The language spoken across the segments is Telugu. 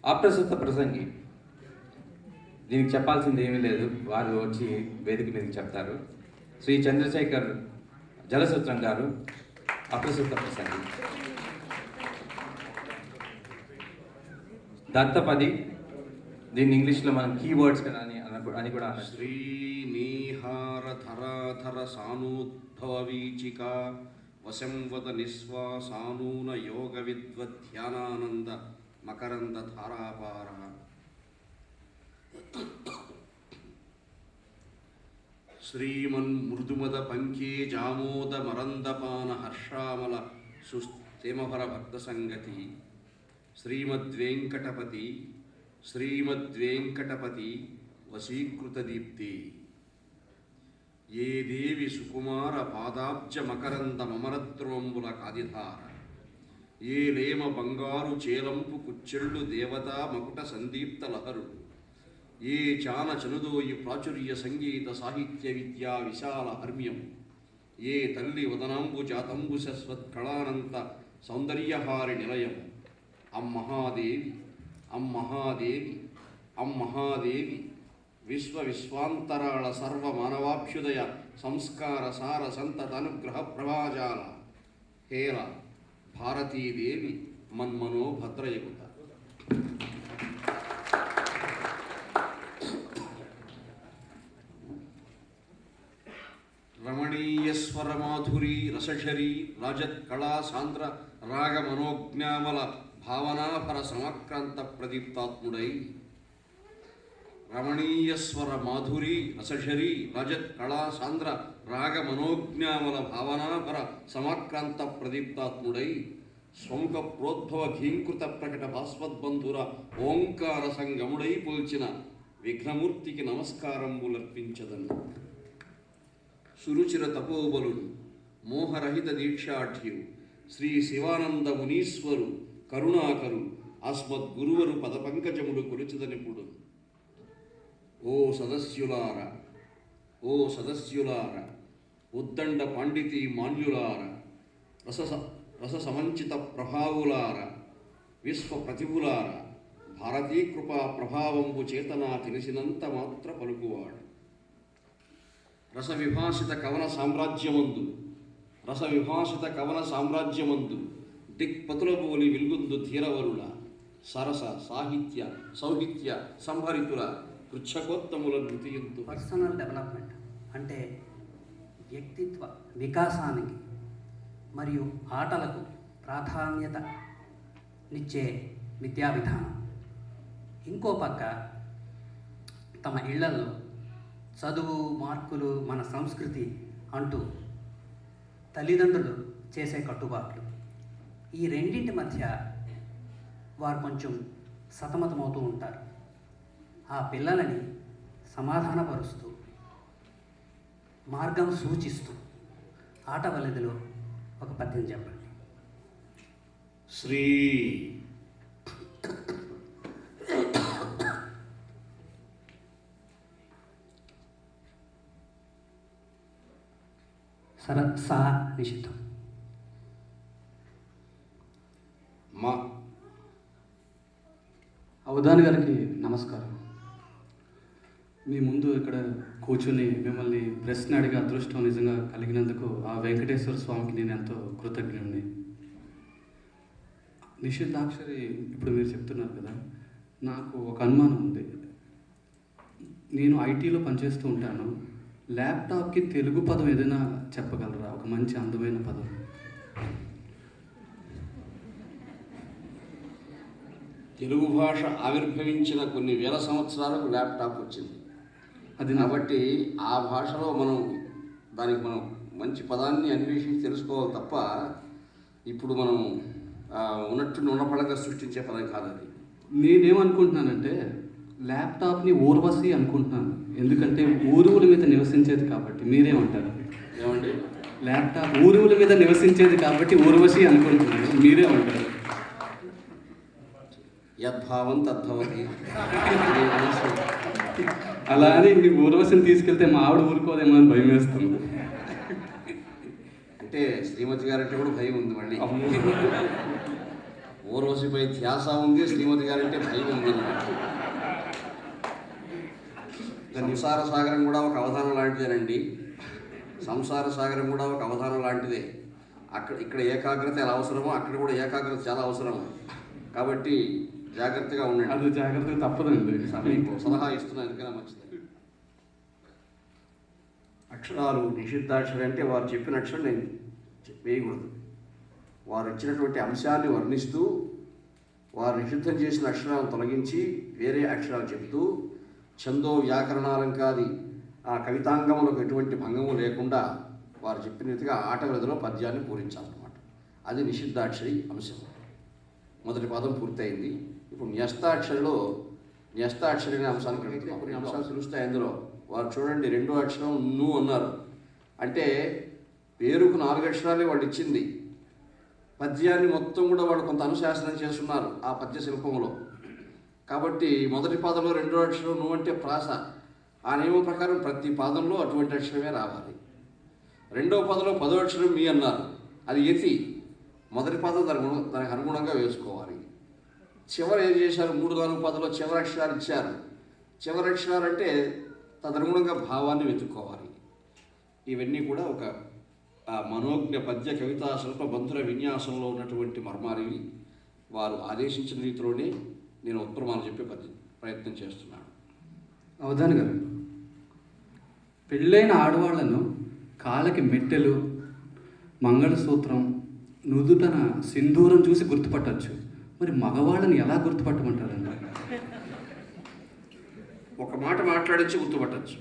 అప్రస్తుత ప్రసంగి, దీనికి చెప్పాల్సింది ఏమీ లేదు, వారు వచ్చి వేదిక మీదకి చెప్తారు. శ్రీ చంద్రశేఖర్ జలసూత్రం గారు అప్రస్తుత ప్రసంగి. దత్తపది, దీన్ని ఇంగ్లీష్లో మనం కీవర్డ్స్ అని కూడా శ్రీనీహార ధరాధర సానూద్భవ వీచిక వశంవద నిశ్వాసానూన యోగ విద్వధ్యానానంద మకరంద ధారాపార శ్రీమన్ మృదుమద పంకే జామోద మరందపాన హర్షామల సుస్తేమభర భక్త సంగతి శ్రీమద్వేంకటపతి వశీకృత దీప్తి ఏ దేవి సుకుమార పాదాబ్జ మకరంద మమరద్రోంబుల కాదిధార ఏ లేమ బంగారు చేలంపు కుచ్చెళ్ళు దేవతా మకుట సందీప్త లహరుడు ఏ చాన చనుదోయి ప్రాచుర్య సంగీత సాహిత్య విద్యా విశాల హర్మ్యం ఏ తల్లి వదనాంబు జాతంబు శశ్వత్కళానంత సౌందర్యహారి నిలయం అమ్మహాదేవి అమ్మహాదేవి అమ్మహాదేవి విశ్వాంతరాళ సర్వ మానవాభ్యుదయ సంస్కార సార సంతత అనుగ్రహ ప్రభాజాల హేల భారతీదేవి మన్మనో భద్రయగుత. రమణీయస్వర మాధురి రసశరీ రాజత్ కళా సాంద్ర రాగ మనోజ్ఞామల భావనాభర సమాక్రాంత ప్రదీప్తాత్ముడై రమణీయస్వర మాధురి రసశరీ రజత్ కళా సాంద్ర రాగ మనోజ్ఞామల భావనాభర సమాక్రాంత ప్రదీప్తాత్ముడై స్వంక ప్రోద్భవ ఘీంకృత ప్రకట భాస్వద్బంధుర ఓంకార సంగముడై పోల్చిన విఘ్నమూర్తికి నమస్కారంబులర్పించదను. సురుచిర తపోబలుడు మోహరహిత దీక్షాఢ్యు శ్రీ శివానంద మునీశ్వరు కరుణాకరు అస్మద్గురువరు పదపంకజముడు కొలుచుదనిపుడు. ఓ సదస్యులార ఉద్దండ పాండితీ మాన్యులార రస సమంచిత ప్రభావులార విశ్వ ప్రతిభులార భారతీ కృపా ప్రభావంబు చేతనా తెలిసినంత మాత్ర పలుకువాడు. రస విభాషిత కవన సామ్రాజ్యమందు దిక్పతులబోలి వెలుగుందు ధీరవరుల సరస సాహిత్య సౌహిత్య సంహరితుల కృచ్ఛకోత్తముల నృతియంతు. పర్సనల్ డెవలప్మెంట్ అంటే వ్యక్తిత్వ వికాసానికి మరియు ఆటలకు ప్రాధాన్యతనిచ్చే విద్యా విధానం. ఇంకో పక్క తమ ఇళ్లలో చదువు మార్కులు మన సంస్కృతి అంటూ తల్లిదండ్రులు చేసే కట్టుబాట్లు, ఈ రెండింటి మధ్య వారు కొంచెం సతమతమవుతూ ఉంటారు. ఆ పిల్లలని సమాధానపరుస్తూ మార్గం సూచిస్తూ ఆట వలదిలో ఒక పద్యం చెప్పండి. శ్రీ సా నిషిద్ధం. మా అవధాని గారికి నమస్కారం. మీ ముందు ఇక్కడ కూర్చుని మిమ్మల్ని ప్రశ్న అడిగే అదృష్టం నిజంగా కలిగినందుకు ఆ వెంకటేశ్వర స్వామికి నేను ఎంతో కృతజ్ఞుడిని. నిషిద్ధాక్షరి ఇప్పుడు మీరు చెప్తున్నారు కదా, నాకు ఒక అనుమానం ఉంది. నేను ఐటీలో పనిచేస్తూ ఉంటాను. ల్యాప్టాప్కి తెలుగు పదం ఏదైనా చెప్పగలరా? ఒక మంచి అందమైన పదం. తెలుగు భాష ఆవిర్భవించిన కొన్ని వేల సంవత్సరాలకు ల్యాప్టాప్ వచ్చింది. అది కాబట్టి ఆ భాషలో దానికి మనం మంచి పదాన్ని అన్వేషించి తెలుసుకోవాలి తప్ప ఇప్పుడు మనం ఉన్న పడంగా సృష్టించే పదం కాదు అది. నేనేమనుకుంటున్నానంటే ల్యాప్టాప్ని ఊర్వశి అనుకుంటున్నాను, ఎందుకంటే ఊరువుల మీద నివసించేది కాబట్టి. మీరేమంటారు? ఏమండి, ల్యాప్టాప్ ఊరువుల మీద నివసించేది కాబట్టి ఊర్వశి అనుకుంటున్నాను, మీరేమంటారు? యద్భావం తద్భవతి. అలా అని ఈ ఊర్వశిని తీసుకెళ్తే మా ఆవిడ ఊరుకోదేమో అని భయం వేస్తుంది. అంటే శ్రీమతి గారంటే కూడా భయం ఉంది. మళ్ళీ ఊర్వశిపై ధ్యాస ఉంది, శ్రీమతి గారంటే భయం ఉంది. సంసార సాగరం కూడా ఒక అవధానం లాంటిదేనండి. సంసార సాగరం కూడా ఒక అవధానం లాంటిదే. ఇక్కడ ఏకాగ్రత ఎలా అవసరమో అక్కడ కూడా ఏకాగ్రత చాలా అవసరం. కాబట్టి జాగ్రత్తగా ఉండండి. అది జాగ్రత్తగా తప్పదండి. మీకు సలహా ఇస్తున్నా, ఎందుకైనా మంచిది. అక్షరాలు నిషిద్ధాక్షరం అంటే వారు చెప్పిన అక్షరం నేను వేయకూడదు. వారు ఇచ్చినటువంటి అంశాన్ని వర్ణిస్తూ వారు నిషిద్ధం చేసిన అక్షరాలను తొలగించి వేరే అక్షరాలు చెబుతూ ఛందో వ్యాకరణాలంకాది ఆ కవితాంగములకు ఎటువంటి భంగము లేకుండా వారు చెప్పిన రీతిగా ఆట వ్యధిలో పద్యాన్ని పూరించాలన్నమాట. అది నిషిద్ధాక్షరి అంశం. మొదటి పదం పూర్తయింది. ఇప్పుడు న్యస్తాక్షరిలో న్యస్తాక్షరి అనే అంశానికి వెళ్తున్నాం. కొన్ని అంశాలు తెలుస్తాయి అందులో. వారు చూడండి, రెండో అక్షరం ను అన్నారు. అంటే పేరుకు 4 అక్షరాలే వాళ్ళు ఇచ్చింది. పద్యాన్ని మొత్తం కూడా వాళ్ళు కొంత అనుశాసనం చేస్తున్నారు ఆ పద్య శిల్పంలో. కాబట్టి మొదటి పాదంలో రెండో అక్షరం నువ్వు అంటే ప్రాస. ఆ నియమం ప్రకారం ప్రతి పాదంలో అటువంటి అక్షరమే రావాలి. రెండో పదంలో 10వ అక్షరం మీ అన్నారు, అది యతి. మొదటి పాదం దానికి అనుగుణంగా వేసుకోవాలి. చివరి ఏం చేశారు, 3, 4 పాదంలో చివరి అక్షరాలు ఇచ్చారు. చివరి అక్షరాలు అంటే తదనుగుణంగా భావాన్ని వెతుక్కోవాలి. ఇవన్నీ కూడా ఒక మనోజ్ఞ పద్య కవితా శిల్ప బంధుర విన్యాసంలో ఉన్నటువంటి మర్మారివి. వారు ఆదేశించిన రీతిలోనే నేను ఉత్తరమాలు చెప్పే ప్రయత్నం చేస్తున్నాను. అవధాని గారు, పెళ్ళైన ఆడవాళ్లను కాళ్ళకి మెట్టెలు, మంగళసూత్రం, నుదుటన సింధూరం చూసి గుర్తుపట్టచ్చు. మరి మగవాళ్ళని ఎలా గుర్తుపట్టమంటారండి? ఒక మాట మాట్లాడచ్చు, గుర్తుపట్టచ్చు.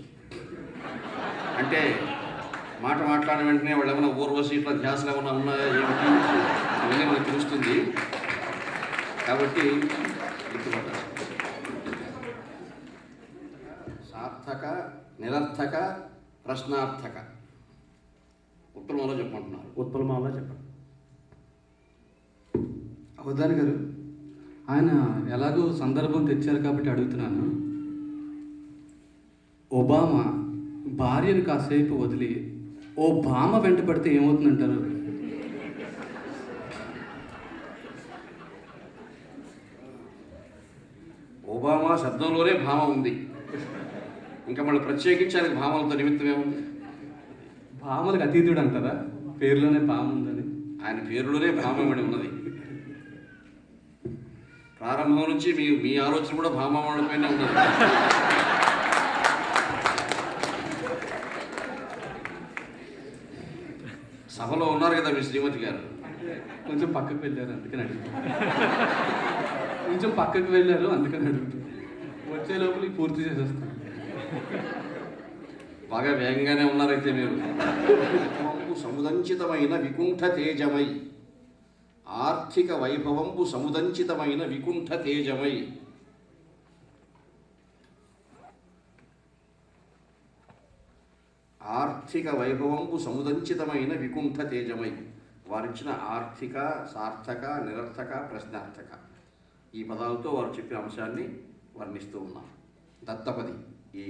అంటే మాట మాట్లాడిన వెంటనే వాళ్ళు ఏమైనా ఊర్వశి ఇట్లా ధ్యాసలు ఏమైనా ఉన్నాయా ఏమిటి అవన్నీ మనకు తెలుస్తుంది. కాబట్టి గుర్తుపట్టచ్చు. సార్థక, నిరర్థక, ప్రశ్నార్థక ఉత్పలమాలో చెప్పమంటున్నారు. ఉత్పలమాలో చెప్పండి. అవధాని గారు, ఆయన ఎలాగో సందర్భం తెచ్చారు కాబట్టి అడుగుతున్నాను. ఒబామా భార్యను కాసేపు వదిలి ఓ భామ వెంట పడితే ఏమవుతుందంటారు? ఒబామా శబ్దంలోనే భామ ఉంది. ఇంకా మళ్ళీ ప్రత్యేకించి ఆయనకు భామలతో నిమిత్తం ఏముంది? భామలకు అతీతుడు అంటారా? పేరులోనే భామ ఉందని. ఆయన పేరులోనే భామమణి ఉన్నది. ప్రారంభం నుంచి మీ ఆలోచన కూడా భామమణిపైనే ఉన్నది. సభలో ఉన్నారు కదా మీ శ్రీమతి గారు. కొంచెం పక్కకు వెళ్ళారు అందుకని అడుగుతాను. కొంచెం పక్కకు వెళ్ళారు అందుకని అడుగుతాను. వచ్చే లోపల పూర్తి చేసేస్తాను. బాగా వేగంగానే ఉన్నారైతే మీరు. సముదంచితమైన వికుంఠ తేజమై, ఆర్థిక వైభవంబు సముదంచితమైన వికుంఠ తేజమై. ఆర్థిక వైభవంబు సముదంచితమైన వికుంఠ తేజమై. వారిచ్చిన ఆర్థిక, సార్థక, నిరర్థక, ప్రశ్నార్థక ఈ పదాలతో వారు చెప్పిన అంశాన్ని వర్ణిస్తూ ఉన్నారు. దత్తపది, ఈ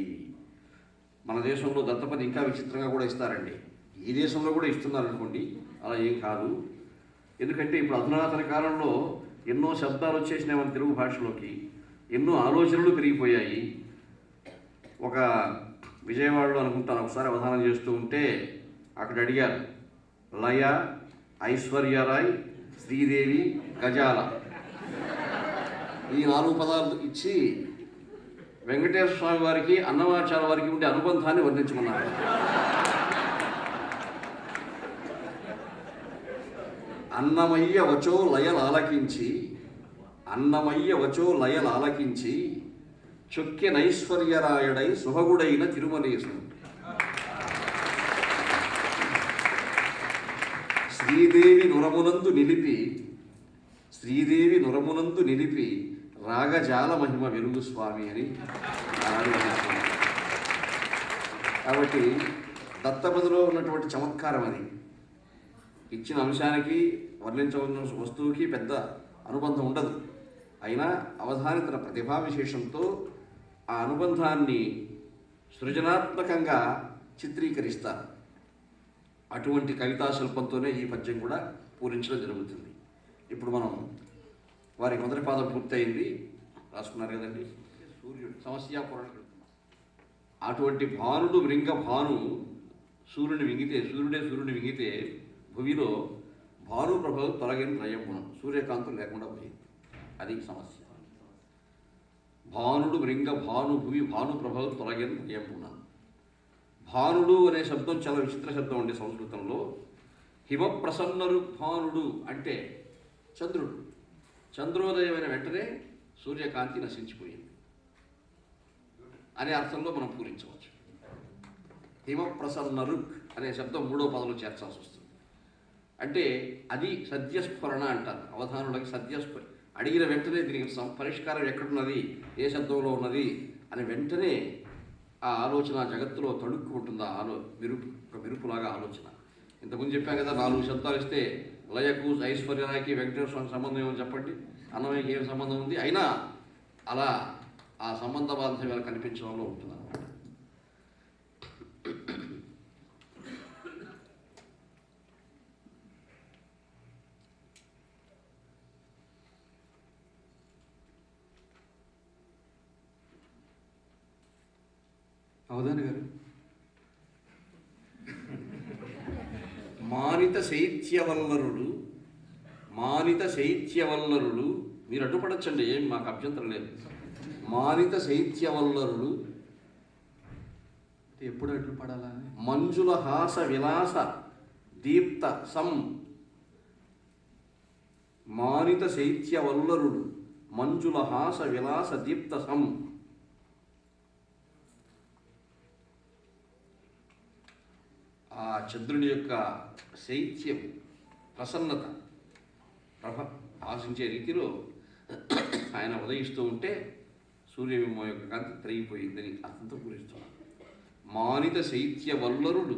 మన దేశంలో దత్తపది ఇంకా విచిత్రంగా కూడా ఇస్తారండి. ఈ దేశంలో కూడా ఇస్తున్నారు అనుకోండి, అలా ఏం కాదు. ఎందుకంటే ఇప్పుడు అధునాతన కాలంలో ఎన్నో శబ్దాలు వచ్చేసినాయి మన తెలుగు భాషలోకి, ఎన్నో ఆలోచనలు పెరిగిపోయాయి. ఒక విజయవాడలో అనుకుంటాను ఒకసారి అవధానం చేస్తూ ఉంటే అక్కడ అడిగారు, లయ, ఐశ్వర్యరాయ్, శ్రీదేవి, గజాల ఈ 4 పదాలు ఇచ్చి వెంకటేశ్వర స్వామి వారికి, అన్నమాచార్య వారికి ఉండే అనుబంధాన్ని వర్ణించమన్నారు. అన్నమయ్య వచో లయలాలకించి, అన్నమయ్య వచో లయలాలకించి చొక్కె నైశ్వర్యరాయుడై సుభగుడైన తిరుమలేశుడు. శ్రీదేవి నురమునందు నిలిపి, శ్రీదేవి నురమునందు నిలిపి రాగజాల మహిమ వెలుగు స్వామి అని కాబట్టి దత్తపదిలో ఉన్నటువంటి చమత్కారం అది. ఇచ్చిన అంశానికి వర్ణించవలసిన వస్తువుకి పెద్ద అనుబంధం ఉండదు. అయినా అవధాని తన ప్రతిభా విశేషంతో ఆ అనుబంధాన్ని సృజనాత్మకంగా చిత్రీకరిస్తారు. అటువంటి కవితా శిల్పంతోనే ఈ పద్యం కూడా పూరించడం జరుగుతుంది. ఇప్పుడు మనం వారికి మొదటి పాదం పూర్తయింది, రాసుకున్నారు కదండి. సూర్యుడు సమస్యాపూరణ. అటువంటి భానుడు మృంగ భాను సూర్యుని మింగితే భూమిలో భాను ప్రభావం తొలగిన రయగుణం, సూర్యకాంతం లేకుండా పోయింది. అది సమస్య. భానుడు మృంగ భాను భూమి భాను ప్రభావం తొలగిన రయగుణం. భానుడు అనే శబ్దం చాలా విచిత్ర శబ్దం అండి సంస్కృతంలో. హిమప్రసన్నరు భానుడు అంటే చంద్రుడు. చంద్రోదయమైన వెంటనే సూర్యకాంతి నశించిపోయింది అనే అర్థంలో మనం పూరించవచ్చు. హిమప్రసన్నరు అనే శబ్దం 3వ పదంలో చేర్చాల్సి వస్తుంది. అంటే అది సద్యస్ఫురణ అంటారు. అవధానులకి అడిగిన వెంటనే దీనికి పరిష్కారం ఎక్కడున్నది, ఏ శబ్దంలో ఉన్నది అని వెంటనే ఆ ఆలోచన జగత్తులో తడుక్కుంటుంది. మెరుపులాగా ఆలోచన. ఇంతకుముందు చెప్పాం కదా, 4 శబ్దాలు ఇస్తే లయకు ఐశ్వర్యానికి వెంకటేశ్వర స్వామి సంబంధం ఏమని చెప్పండి, అన్నమయ్యకి ఏం సంబంధం ఉంది. అయినా అలా ఆ సంబంధ బాంధవ్యాలు కనిపించడంలో ఉంటుంది అన్నమాట. అవధాని గారు, మానిత శైత్యవల్లరుడు మీరు అడ్డుపడచ్చండి, ఏం మాకు అభ్యంతరం లేదు. మానిత శైత్యవల్లరుడు ఎప్పుడు అడ్డు పడాలని. మంజుల హాస విలాస దీప్త సం. మానిత శైత్యవల్లరుడు మంజుల హాస విలాస దీప్త సం. ఆ చంద్రుని యొక్క శైత్యం, ప్రసన్నత, ఆశించే రీతిలో ఆయన ఉదయిస్తూ ఉంటే సూర్యబింబం యొక్క కాంతి తరిగిపోయిందని అర్థంతో పూరిస్తున్నాడు. మానిత శైత్య వల్లరుడు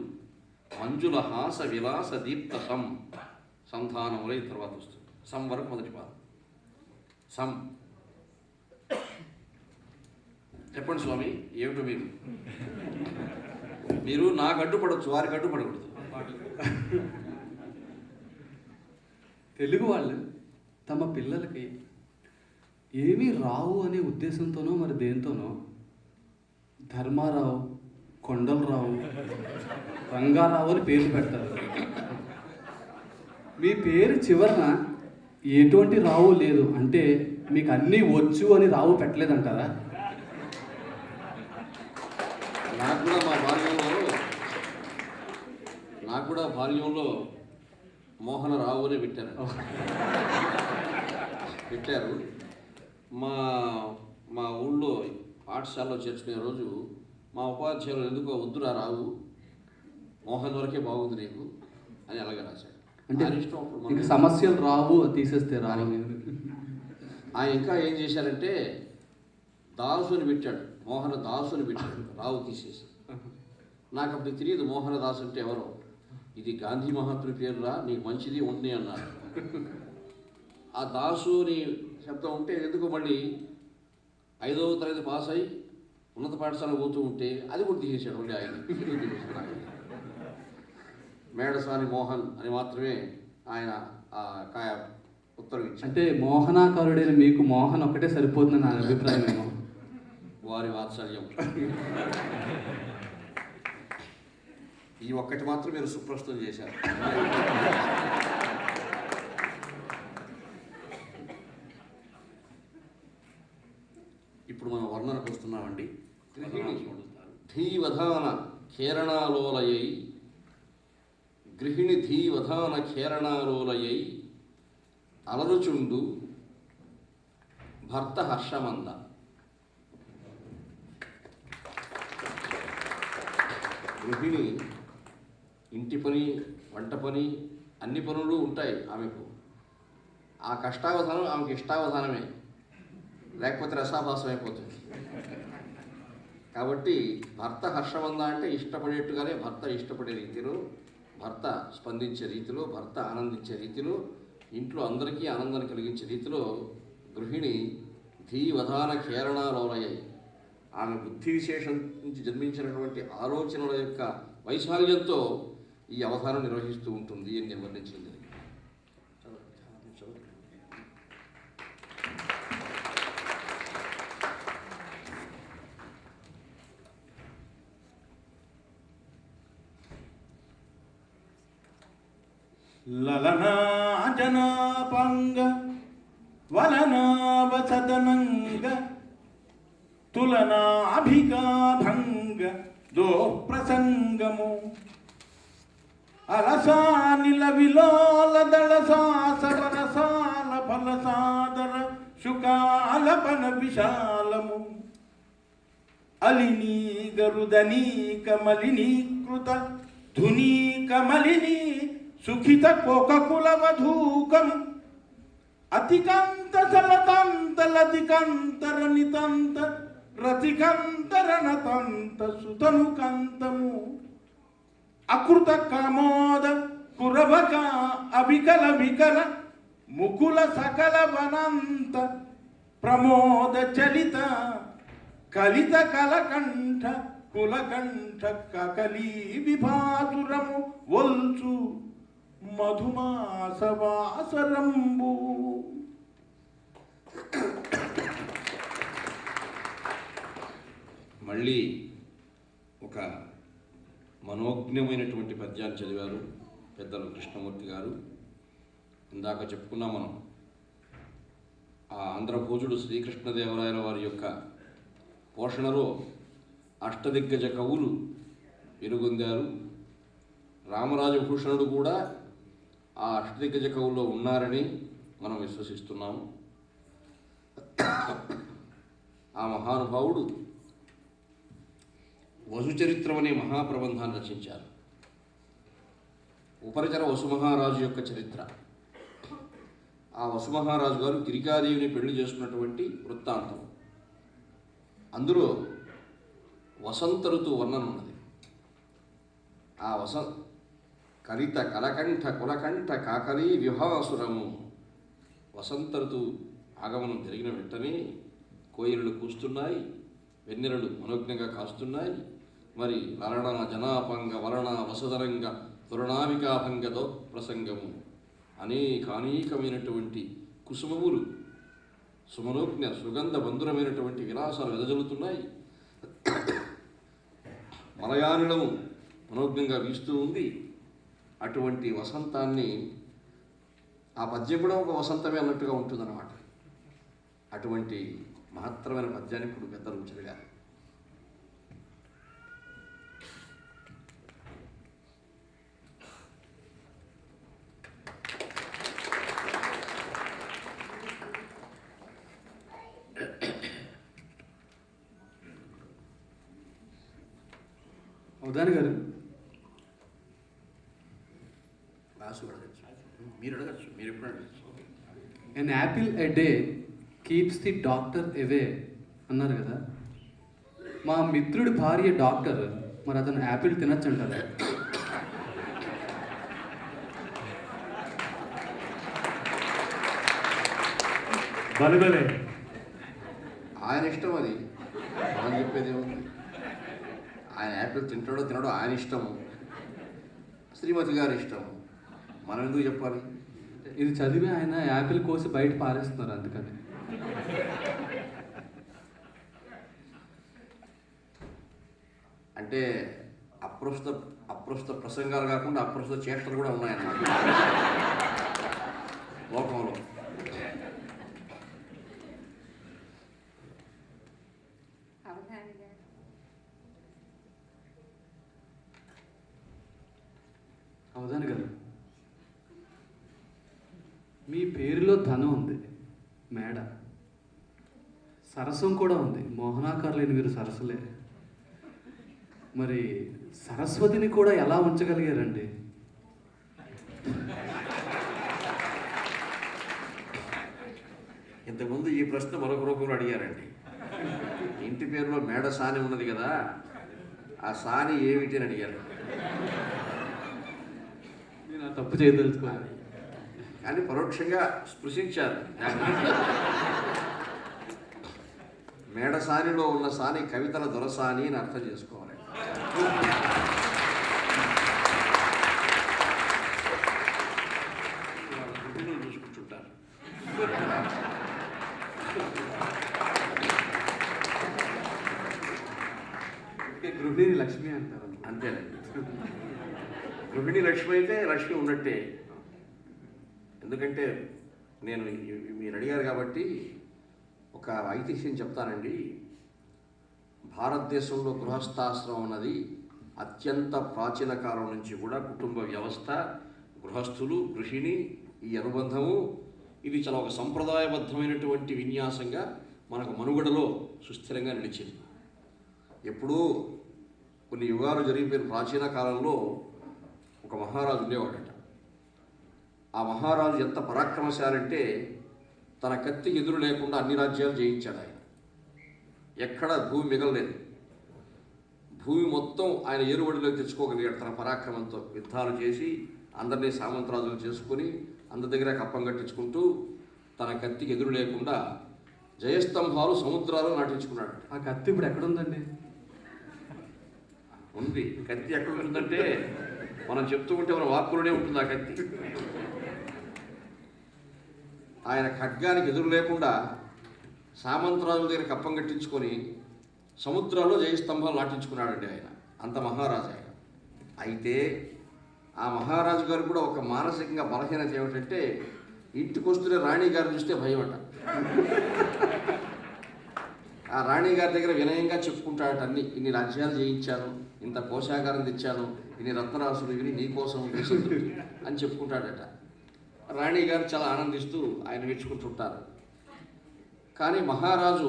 మంజుల హాస విలాస దీప్త సం. సంధానములై తర్వాత వస్తుంది. సం వరకు మొదటి పాదం. సం. చెప్పండి స్వామి, ఏమిటో మీరు నాకు అడ్డుపడవచ్చు, వారికి అడ్డుపడకూడదు. తెలుగు వాళ్ళు తమ పిల్లలకి ఏమీ రావు అనే ఉద్దేశంతోనో మరి దేంతోనో ధర్మారావు, కొండలరావు, రంగారావు అని పేర్లు పెడతారు. మీ పేరు చివరన ఎటువంటి రావు లేదు అంటే మీకు అన్నీ వచ్చు అని రావు పెట్టలేదంటారా? నాకు కూడా బాల్యంలో మోహన రావు అని పెట్టారు. మా ఊళ్ళో పాఠశాలలో చేర్చుకునే రోజు మా ఉపాధ్యాయులు ఎందుకో వద్దురా రావు, మోహన్ వరకే బాగుంది నీకు అని అలాగే రాశాడు. అంటే ఇంకా సమస్యలు రావు తీసేస్తే రావు. ఆయన ఇంకా ఏం చేశారంటే దాసు అని పెట్టాడు, మోహన దాసు అని పెట్టాడు, రావు తీసేసి. నాకు అప్పుడు తెలియదు మోహన దాసు అంటే ఎవరో. ఇది గాంధీ మహాత్ముని పేరురా, నీకు మంచిది ఉంది అన్నారు. ఆ దాసు అని శబ్దం ఉంటే ఎందుకు మళ్ళీ 5వ తరగతి పాస్ అయి ఉన్నత పాఠశాల పోతూ ఉంటే అది కూడా తీసేసాడు మళ్ళీ ఆయన. మేడసాని మోహన్ అని మాత్రమే ఆయన ఉత్తరం ఇచ్చారు. అంటే మోహనాకారుడైన మీకు మోహన్ ఒక్కటే సరిపోతుందని నా అభిప్రాయం ఏమో. వారి వాత్సల్యం. ఈ ఒక్కటి మాత్రం మీరు సుప్రస్తుతం చేశారు. ఇప్పుడు మనం వర్ణనకు వస్తున్నామండి. ధీవధాన ఖేరణాలోలయై, గృహిణి ధీవధాన ఖేరణాలోలయై అలరుచుండు భర్త హర్షమంద. గృహిణి ఇంటి పని, వంట పని, అన్ని పనులు ఉంటాయి ఆమెకు. ఆ కష్టావధానం ఆమెకు ఇష్టావధానమే, లేకపోతే రసాభాసం అయిపోతుంది. కాబట్టి భర్త హర్షమంద అంటే ఇష్టపడేట్టుగానే భర్త ఇష్టపడే రీతిలో, భర్త స్పందించే రీతిలో, భర్త ఆనందించే రీతిలో, ఇంట్లో అందరికీ ఆనందాన్ని కలిగించే రీతిలో గృహిణి ధీవధాన ఖేరణాలోలయ్యాయి. ఆమె బుద్ధి విశేషం నుంచి జన్మించినటువంటి ఆలోచనల యొక్క వైశాల్యంతో ఈ అవధానం నిర్వహిస్తూ ఉంటుంది అని నేను వర్ణించింది. లలనా జనాపాంగ వలనావసదనంగ తులనాభికాభంగ దో ప్రసంగము అలసానిల విలోల దళసాసవరసాల ఫలసాదర శుకాలపన విశాలము అలినీ గరుదనీ కమలినీకృత ధునీ కమలిని సుఖిత కోకకుల వధూకం అతికంత సలతంత లతికంతర నితంత రతికంతర నతంత సుతనుకంతము అకృత కామోద కురవక అవికల వికల ముకుల సకల వనంత ప్రమోద చలిత కలిత కలకంఠ కులకంఠ కకలీ విభాసురము ఒల్చు మధుమాసవాసరంబు. మళ్ళీ ఒక మనోజ్ఞమైనటువంటి పద్యాన్ని చదివారు పెద్దలు కృష్ణమూర్తి గారు. ఇందాక చెప్పుకున్నాం మనం, ఆ ఆంధ్రభోజుడు శ్రీకృష్ణదేవరాయల వారి యొక్క పోషణలో అష్టదిగ్గజ కవులు వెలుగొందారు. రామరాజభూషణుడు కూడా ఆ అష్టదిగ్గజ కవుల్లో ఉన్నారని మనం విశ్వసిస్తున్నాము. ఆ మహానుభావుడు వసుచరిత్రం అనే మహాప్రబంధాన్ని రచించారు. ఉపరిచర వసుమహారాజు యొక్క చరిత్ర. ఆ వసుమహారాజు గారు గిరికాదేవిని పెళ్లి చేసుకున్నటువంటి వృత్తాంతం. అందులో వసంత ఋతువు వర్ణన ఉన్నది. ఆ కలిత కలకంఠ కులకంఠ కాకలీ విభాసురము. వసంత ఋతువు ఆగమనం జరిగిన వెంటనే కోయిలలు కూస్తున్నాయి, వెన్నెలలు మనోజ్ఞంగా కాస్తున్నాయి. మరి లలన జనాపంగ వలన వసదరంగ తురణావికాభంగతో ప్రసంగము అనేకానేకమైనటువంటి కుసుమములు సుమనోజ్ఞ సుగంధ బంధురమైనటువంటి విలాసాలు వెదజల్లుతున్నాయి. మలయానిలము మనోజ్ఞంగా వీస్తూ ఉంది. అటువంటి వసంతాన్ని ఆ పద్యం కూడా ఒక వసంతమే అన్నట్టుగా ఉంటుందన్నమాట. అటువంటి మహత్తరమైన పద్యాన్ని ఇప్పుడు పెద్దలు చదివారు. అవధాని గారు, వాసు అడగచ్చు, మీరు అడగచ్చు, మీరు ఎప్పుడు అడగచ్చు. An apple a day keeps the doctor away అన్నారు కదా. మా మిత్రుడి భార్య డాక్టర్, మరి అతను యాపిల్ తినచ్చు అంటారా? బలుబలే ఆయన ఇష్టం, అది మనం చెప్పేది ఏముంది. ఆయన యాపిల్ తింటాడో తినడో ఆయన ఇష్టము, శ్రీమతి గారి ఇష్టము. మనం ఎందుకు చెప్పాలి? ఇది చదివి ఆయన యాపిల్ కోసి బయట పారేస్తున్నారు అందుకని. అంటే అప్రస్తుత ప్రసంగాలు కాకుండా అప్రస్తుత చేష్టలు కూడా ఉన్నాయన్నమాట లోకంలో. అవధాని గారు, మీ పేరులో ధనం ఉంది, మేడ, సరసం కూడా ఉంది. మోహనాకారు లేని మీరు సరస్సులే. మరి సరస్వతిని కూడా ఎలా ఉంచగలిగారండి? ఇంతకుముందు ఈ ప్రశ్న మరొక రూపంలో అడిగారండి. ఇంటి పేరులో మేడ సాని ఉన్నది కదా, ఆ సాని ఏమిటి అని అడిగారు. నేను ఆ తప్పు చేయదలుచుకోవాలి, కానీ పరోక్షంగా స్పృశించారు. మేడ సానిలో ఉన్న సాని కవితల దొరసాని అని అర్థం చేసుకోవాలి. చూసుకుంటుంటారు. గృహిణి లక్ష్మి అంటారు. అంతేనండి. గృహిణి లక్ష్మి అయితే లక్ష్మి ఉన్నట్టే. ఎందుకంటే నేను మీరు అడిగారు కాబట్టి ఒక ఐతిహ్యం చెప్తానండి. భారతదేశంలో గృహస్థాశ్రమం అన్నది అత్యంత ప్రాచీన కాలం నుంచి కూడా కుటుంబ వ్యవస్థ, గృహస్థులు, గృహిణి, ఈ అనుబంధము ఇది చాలా ఒక సంప్రదాయబద్ధమైనటువంటి విన్యాసంగా మనకు మనుగడలో సుస్థిరంగా నిలిచింది. ఎప్పుడూ కొన్ని యుగాలు జరిగిపోయిన ప్రాచీన కాలంలో ఒక మహారాజు ఉండేవాడట. ఆ మహారాజు ఎంత పరాక్రమశాలంటే తన కత్తికి ఎదురు లేకుండా అన్ని రాజ్యాలు జయించాడు ఆయన. ఎక్కడ భూమి మిగలలేదు. భూమి మొత్తం ఆయన ఏరుబడిలోకి తెచ్చుకోగలిగాడు తన పరాక్రమంతో. యుద్ధాలు చేసి అందరినీ సామంతరాజులు చేసుకొని అందరి దగ్గర కప్పం కట్టించుకుంటూ తన కత్తికి ఎదురు లేకుండా జయస్తంభాలు సముద్రాలు నాటించుకున్నాడు. ఆ కత్తి ఇప్పుడు ఎక్కడుందండి? ఉంది. కత్తి ఎక్కడ ఉంటుందంటే మనం చెప్తూ ఉంటే మన వాక్కులోనే ఉంటుంది ఆ కత్తి. ఆయన ఖడ్గానికి ఎదురు లేకుండా సామంతరాజుల దగ్గర కప్పం కట్టించుకొని సముద్రాల్లో జయస్తంభాలు నాటించుకున్నాడండి ఆయన. అంత మహారాజు ఆయన. అయితే ఆ మహారాజు గారు కూడా ఒక మానసికంగా బలహీనత ఏమిటంటే ఇంటికి వస్తున్న రాణి గారిని చూస్తే భయమట. ఆ రాణి గారి దగ్గర వినయంగా చెప్పుకుంటాడట అన్ని. ఇన్ని రాజ్యాలు జయించాను, ఇంత కోశాగారం తెచ్చాను, ఇన్ని రత్నరాసులు ఇవి నీకోసం అని చెప్పుకుంటాడట. రాణి గారు చాలా ఆనందిస్తూ ఆయన మెచ్చుకుంటుంటారు. కానీ మహారాజు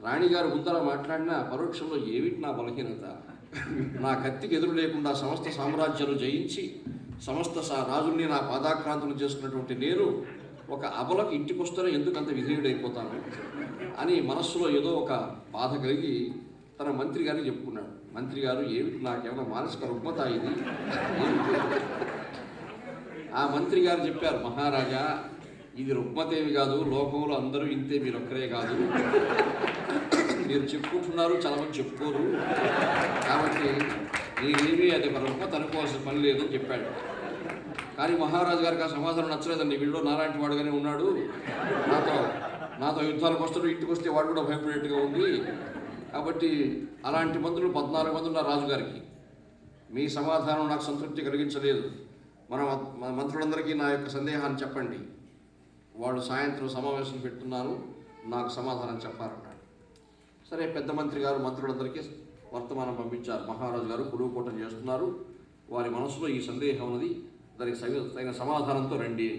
రాణిగారు ముందర మాట్లాడిన పరోక్షంలో ఏమిటి నా బలహీనత, నా కత్తికి ఎదురు లేకుండా సమస్త సామ్రాజ్యాలు జయించి సమస్త రాజుల్ని నా పాదాక్రాంతులు చేసుకున్నటువంటి నేను ఒక అబలకు ఇంటికి వస్తేనే ఎందుకు అంత విధేయుడైపోతాను అని మనస్సులో ఏదో ఒక బాధ కలిగి తన మంత్రి గారికి చెప్పుకున్నాడు. మంత్రి గారు ఏమిటి, నాకేమైనా మానసిక రుగ్మత ఇది? ఆ మంత్రి గారు చెప్పారు, మహారాజా ఇది రుగ్మతేమి కాదు, లోకంలో అందరూ ఇంతే, మీరు ఒక్కరే కాదు, మీరు చెప్పుకుంటున్నారు, చాలా మంది చెప్పుకోరు, కాబట్టి మీరేమీ అది రుగ్మత అనుకోవాల్సిన పని లేదని చెప్పాడు. కానీ మహారాజు గారికి ఆ సమాధానం నచ్చలేదండి. వీళ్ళు నాలాంటి వాడుగానే ఉన్నాడు, నాతో యుద్ధాలకు వస్తాడు, ఇంటికి వస్తే వాడు కూడా భయపడేట్టుగా ఉంది, కాబట్టి అలాంటి మంత్రులు 14 మంది ఉన్నారు రాజుగారికి. మీ సమాధానం నాకు సంతృప్తి కలిగించలేదు. మన మంత్రులందరికీ నా యొక్క సందేహాన్ని చెప్పండి, వాళ్ళు సాయంత్రం సమావేశం పెట్టున్నారు, నాకు సమాధానం చెప్పాలన్నాడు. సరే, పెద్ద మంత్రి గారు మంత్రులందరికీ వర్తమానం పంపించారు. మహారాజు గారు కులువుకోటం చేస్తున్నారు, వారి మనసులో ఈ సందేహం ఉన్నది, దానికి తగిన సమాధానంతో రండి.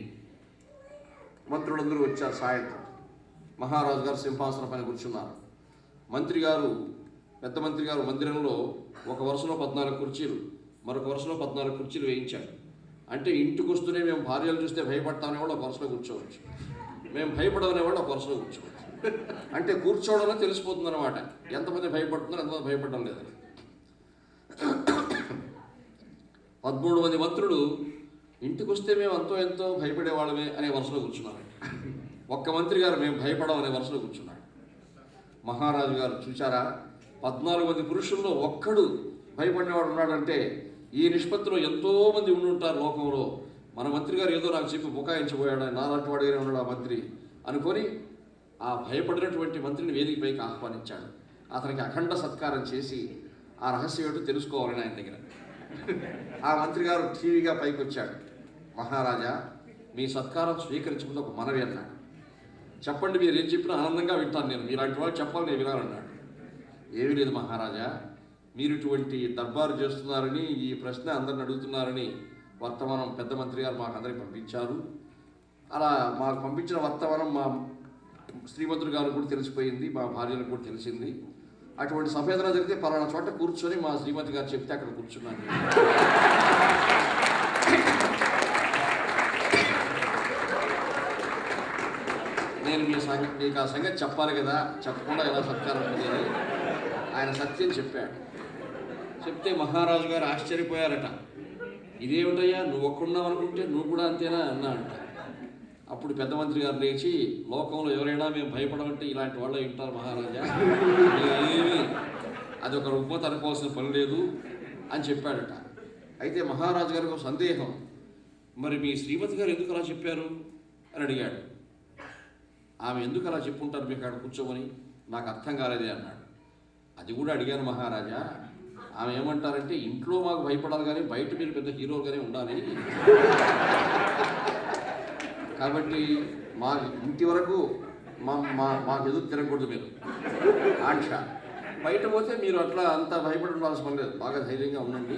మంత్రులందరూ వచ్చారు. సాయంత్రం మహారాజు గారు సింహాసనం పైన కూర్చున్నారు. పెద్ద మంత్రి గారు మందిరంలో ఒక వరుసలో 14 కుర్చీలు, మరొక వరుసలో 14 కుర్చీలు వేయించాడు. అంటే ఇంటికి వస్తూనే మేము భార్యలు చూస్తే భయపడతామనే వాళ్ళు ఒక వరుసలో కూర్చోవచ్చు, మేము భయపడమనే వాళ్ళు ఒక వరుసలో కూర్చోవచ్చు. అంటే కూర్చోవడంలో తెలిసిపోతుంది అనమాట ఎంతమంది భయపడుతున్నారు, ఎంతమంది భయపడడం లేదని. 13 మంది మంత్రులు ఇంటికి వస్తే మేము అంతో ఎంతో భయపడే వాళ్ళమే అనే వరుసలో కూర్చున్నారు. ఒక్క మంత్రి గారు మేము భయపడం అనే వరుసలో కూర్చున్నాడు. మహారాజు గారు చూచారా, 14 మంది పురుషుల్లో ఒక్కడు భయపడినవాడు ఉన్నాడంటే ఈ నిష్పత్తిలో ఎంతోమంది ఉండుంటారు లోకంలో. మన మంత్రి గారు ఏదో నాకు చెప్పి బుకాయించబోయాడు, నాలాంటి వాడిగానే ఉన్నాడు ఆ మంత్రి అనుకొని ఆ భయపడినటువంటి మంత్రిని వేదిక పైకి ఆహ్వానించాడు. అతనికి అఖండ సత్కారం చేసి ఆ రహస్యం ఏంటో తెలుసుకోవాలని ఆయన దగ్గర. ఆ మంత్రి గారు టీవీగా పైకి వచ్చాడు. మహారాజా, మీ సత్కారం స్వీకరించకుండా ఒక మనవి అన్నాడు. చెప్పండి, మీరు ఏం చెప్పినా ఆనందంగా వింటాను నేను, మీలాంటి వాళ్ళు చెప్పాలి, నేను వినాలన్నాడు. ఏమీ లేదు మహారాజా, మీరు ఇటువంటి దర్బారు చేస్తున్నారని, ఈ ప్రశ్న అందరిని అడుగుతున్నారని వర్తమానం పెద్ద మంత్రి గారు మాకు అందరికి పంపించారు. అలా మాకు పంపించిన వర్తమానం మా శ్రీమంతుడు గారు కూడా తెలిసిపోయింది, మా భార్యలకు కూడా తెలిసింది. అటువంటి సభ ఏదైనా జరిగితే పలానా చోట కూర్చొని మా శ్రీమతి గారు చెప్తే అక్కడ కూర్చున్నాను. నేను మీకు ఆ సంగతి చెప్పాలి కదా, చెప్పకుండా ఎలా సత్కారం ఉంటుంది. ఆయన సత్యం చెప్పాడు. చెప్తే మహారాజు గారు ఆశ్చర్యపోయారట. ఇదేమిటయ్యా, నువ్వు ఒక్కడున్నావు అనుకుంటే నువ్వు కూడా అంతేనా అన్నా అంట. అప్పుడు పెద్ద మంత్రి గారు లేచి, లోకంలో ఎవరైనా మేము భయపడమంటే ఇలాంటి వాళ్ళు వింటారు మహారాజా, ఏమి అది ఒక రుగ్మత అనుకోవాల్సిన పని లేదు అని చెప్పాడట. అయితే మహారాజు గారికి ఒక సందేహం, మరి మీ శ్రీమతి గారు ఎందుకు అలా చెప్పారు అని అడిగాడు. ఆమె ఎందుకు అలా చెప్పుంటారు మీకు అక్కడ కూర్చోమని, నాకు అర్థం కాలేదే అన్నాడు. అది కూడా అడిగాను మహారాజా, ఆమె ఏమంటారంటే ఇంట్లో మాకు భయపడాలి కానీ బయట మీరు పెద్ద హీరోలుగానే ఉండాలి, కాబట్టి మా ఇంటి వరకు మాకు ఎదురు తిరగకూడదు మీరు ఆంక్ష. బయట పోతే మీరు అట్లా అంత భయపడి ఉండాల్సిన పని లేదు, బాగా ధైర్యంగా ఉండండి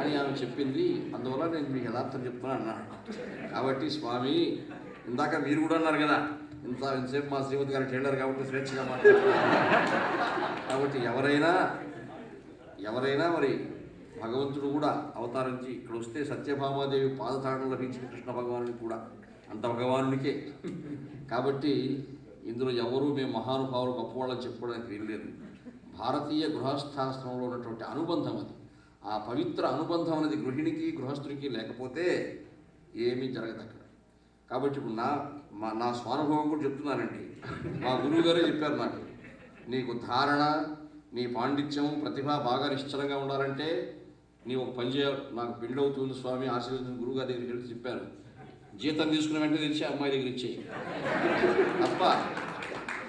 అని ఆమె చెప్పింది. అందువల్ల నేను మీకు యథార్థం చెప్తున్నాను అన్నాడు. కాబట్టి స్వామి, ఇందాక మీరు కూడా అన్నారు కదా, ఇంతసేపు మా శ్రీమతి గారు టైలర్ కాబట్టి స్వేచ్ఛగా మాట్లాడారు. కాబట్టి ఎవరైనా మరి భగవంతుడు కూడా అవతారించి ఇక్కడ వస్తే సత్యభామాదేవి పాదతాళం లభించిన కృష్ణ భగవానుడికి కూడా అంత భగవానుడికే. కాబట్టి ఇందులో ఎవరూ మేము మహానుభావులు గొప్పవాళ్ళని చెప్పుకోవడానికి వీల్లేదు. భారతీయ గృహస్థాశ్రమంలో ఉన్నటువంటి అనుబంధం అది, ఆ పవిత్ర అనుబంధం అనేది గృహిణికి గృహస్థుడికి లేకపోతే ఏమీ జరగదు అక్కడ. కాబట్టి ఇప్పుడు నా స్వానుభవం కూడా చెప్తున్నానండి. మా గురువు గారే చెప్పారు నాకు, నీకు ధారణ, నీ పాండిత్యం, ప్రతిభ బాగా నిశ్చలంగా ఉండాలంటే నీవు ఒక పని చేయాలి. నాకు పెళ్ళి అవుతుంది స్వామి ఆశీర్వదించిన గురువుగారి దగ్గరికి వెళ్ళి చెప్పారు, జీతం తీసుకున్న వెంటనే తెచ్చి అమ్మాయి దగ్గర ఇచ్చేయి తప్ప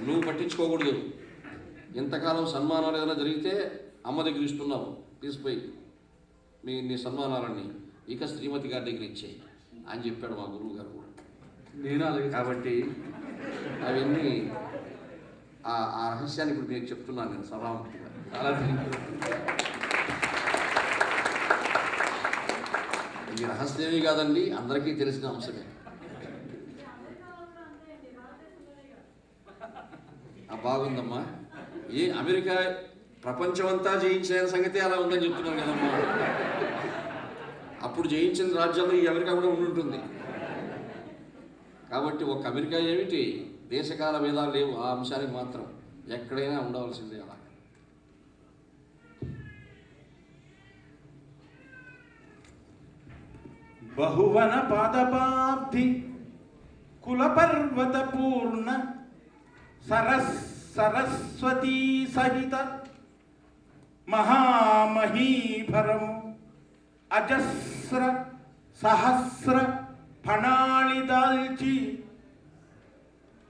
నువ్వు పట్టించుకోకూడదు. ఎంతకాలం సన్మానాలు ఏదైనా జరిగితే అమ్మ దగ్గర ఇస్తున్నావు, తీసిపోయి నీ సన్మానాలన్నీ ఇక శ్రీమతి గారి దగ్గర ఇచ్చేయి అని చెప్పాడు మా గురువు గారు కూడా. నేను అలాగే. కాబట్టి అవన్నీ ఆ రహస్యాన్ని ఇప్పుడు మీకు చెప్తున్నాను నేను సభాముఖంగా. చాలా ఇది రహస్యమే కాదండి, అందరికీ తెలిసిన అంశమే. బాగుందమ్మా. అమెరికా ప్రపంచమంతా జయించిన సంగతి అలా ఉందని చెప్తున్నాను కదమ్మా. అప్పుడు జయించిన రాజ్యాల్లో ఈ అమెరికా కూడా ఉండుంటుంది. కాబట్టి ఒక అమెరికా ఏమిటి, దేశకాల భేదాలు లేవు ఆ అంశానికి మాత్రం, ఎక్కడైనా ఉండవలసిందే అలా. బహువన పాదపాబ్ధి కులపర్వత పూర్ణ సరస్వతీ సహిత మహామహీభరము అజస్ర సహస్ర ఫణాళి దాల్చి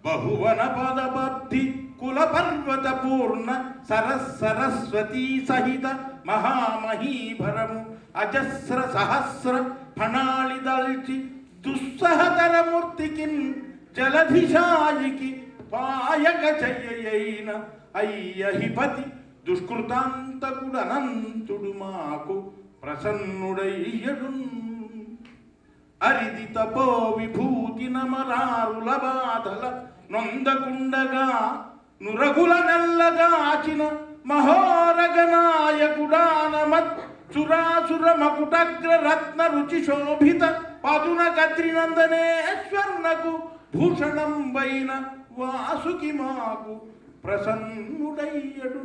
బహువన పాదపాబ్ధి కులపర్వత పూర్ణ సరస్వతీ సహిత మహామహీభరము అజస్ర సహస్ర ఫణాళి దాల్చి దుస్సహతర మూర్తికిన్ జలధిశాయికి పాయక చయ్యైన అయ్యహిపతి దుష్కృతాంతకుడనంతుడు మాకు ప్రసన్నుడయ్యడు. అరిది తపో విభూతి నమరారుల బాధల నొందకుండగా నురగుల నల్లగాచిన మహోరగనాయకుడానమత్ సురాసుర మకుటగ్ర రత్న రుచి శోభిత పదున కద్రినందనేశ్వరునకు భూషణం వైన వాసుకి మాకు ప్రసన్నుడయ్యడు.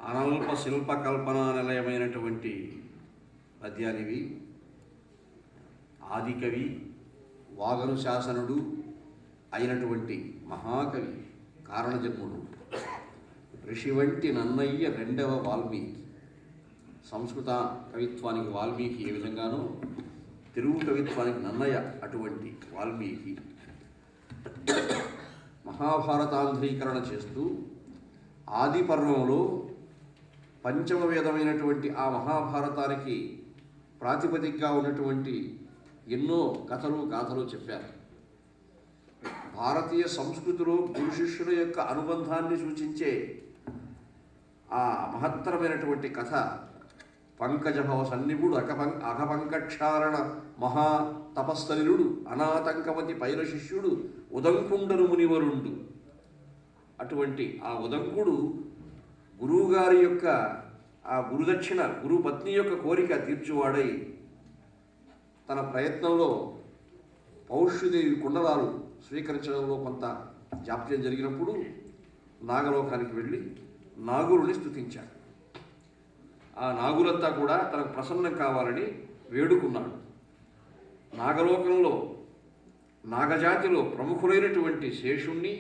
అనల్ప శిల్పకల్పనా నిలయమైనటువంటి పద్యాలివి. ఆదికవి వాగను శాసనుడు అయినటువంటి మహాకవి కారణజన్ముడు ఋషి వంటి నన్నయ్య రెండవ వాల్మీకి. సంస్కృత కవిత్వానికి వాల్మీకి ఏ విధంగానో తెలుగు కవిత్వానికి నన్నయ్య అటువంటి వాల్మీకి మహాభారతాంధ్రీకరణ చేస్తూ ఆది పర్వంలో పంచమ వేదమైనటువంటి ఆ మహాభారతానికి ప్రాతిపదికగా ఉన్నటువంటి ఎన్నో కథలు గాథలు చెప్పారు. భారతీయ సంస్కృతిలో గురు శిష్యుల యొక్క అనుబంధాన్ని సూచించే ఆ మహత్తరమైనటువంటి కథ పంకజభవ సన్నిభుడు అఘపంకక్షారణ మహా తపస్సలిరుడు అనాతంకమతి పైర శిష్యుడు ఉదంకుండను మునివరుండు. అటువంటి ఆ ఉదంకుడు గురువుగారి యొక్క ఆ గురుదక్షిణ గురుపత్ని యొక్క కోరిక తీర్చువాడై తన ప్రయత్నంలో పౌష్యదేవి కుండలాలు స్వీకరించడంలో కొంత జాప్యం జరిగినప్పుడు నాగలోకానికి వెళ్ళి నాగురుని స్తుతించాడు. ఆ నాగులంతా కూడా తనకు ప్రసన్నం కావాలని వేడుకున్నాడు. నాగలోకంలో నాగజాతిలో ప్రముఖులైనటువంటి శేషుణ్ణి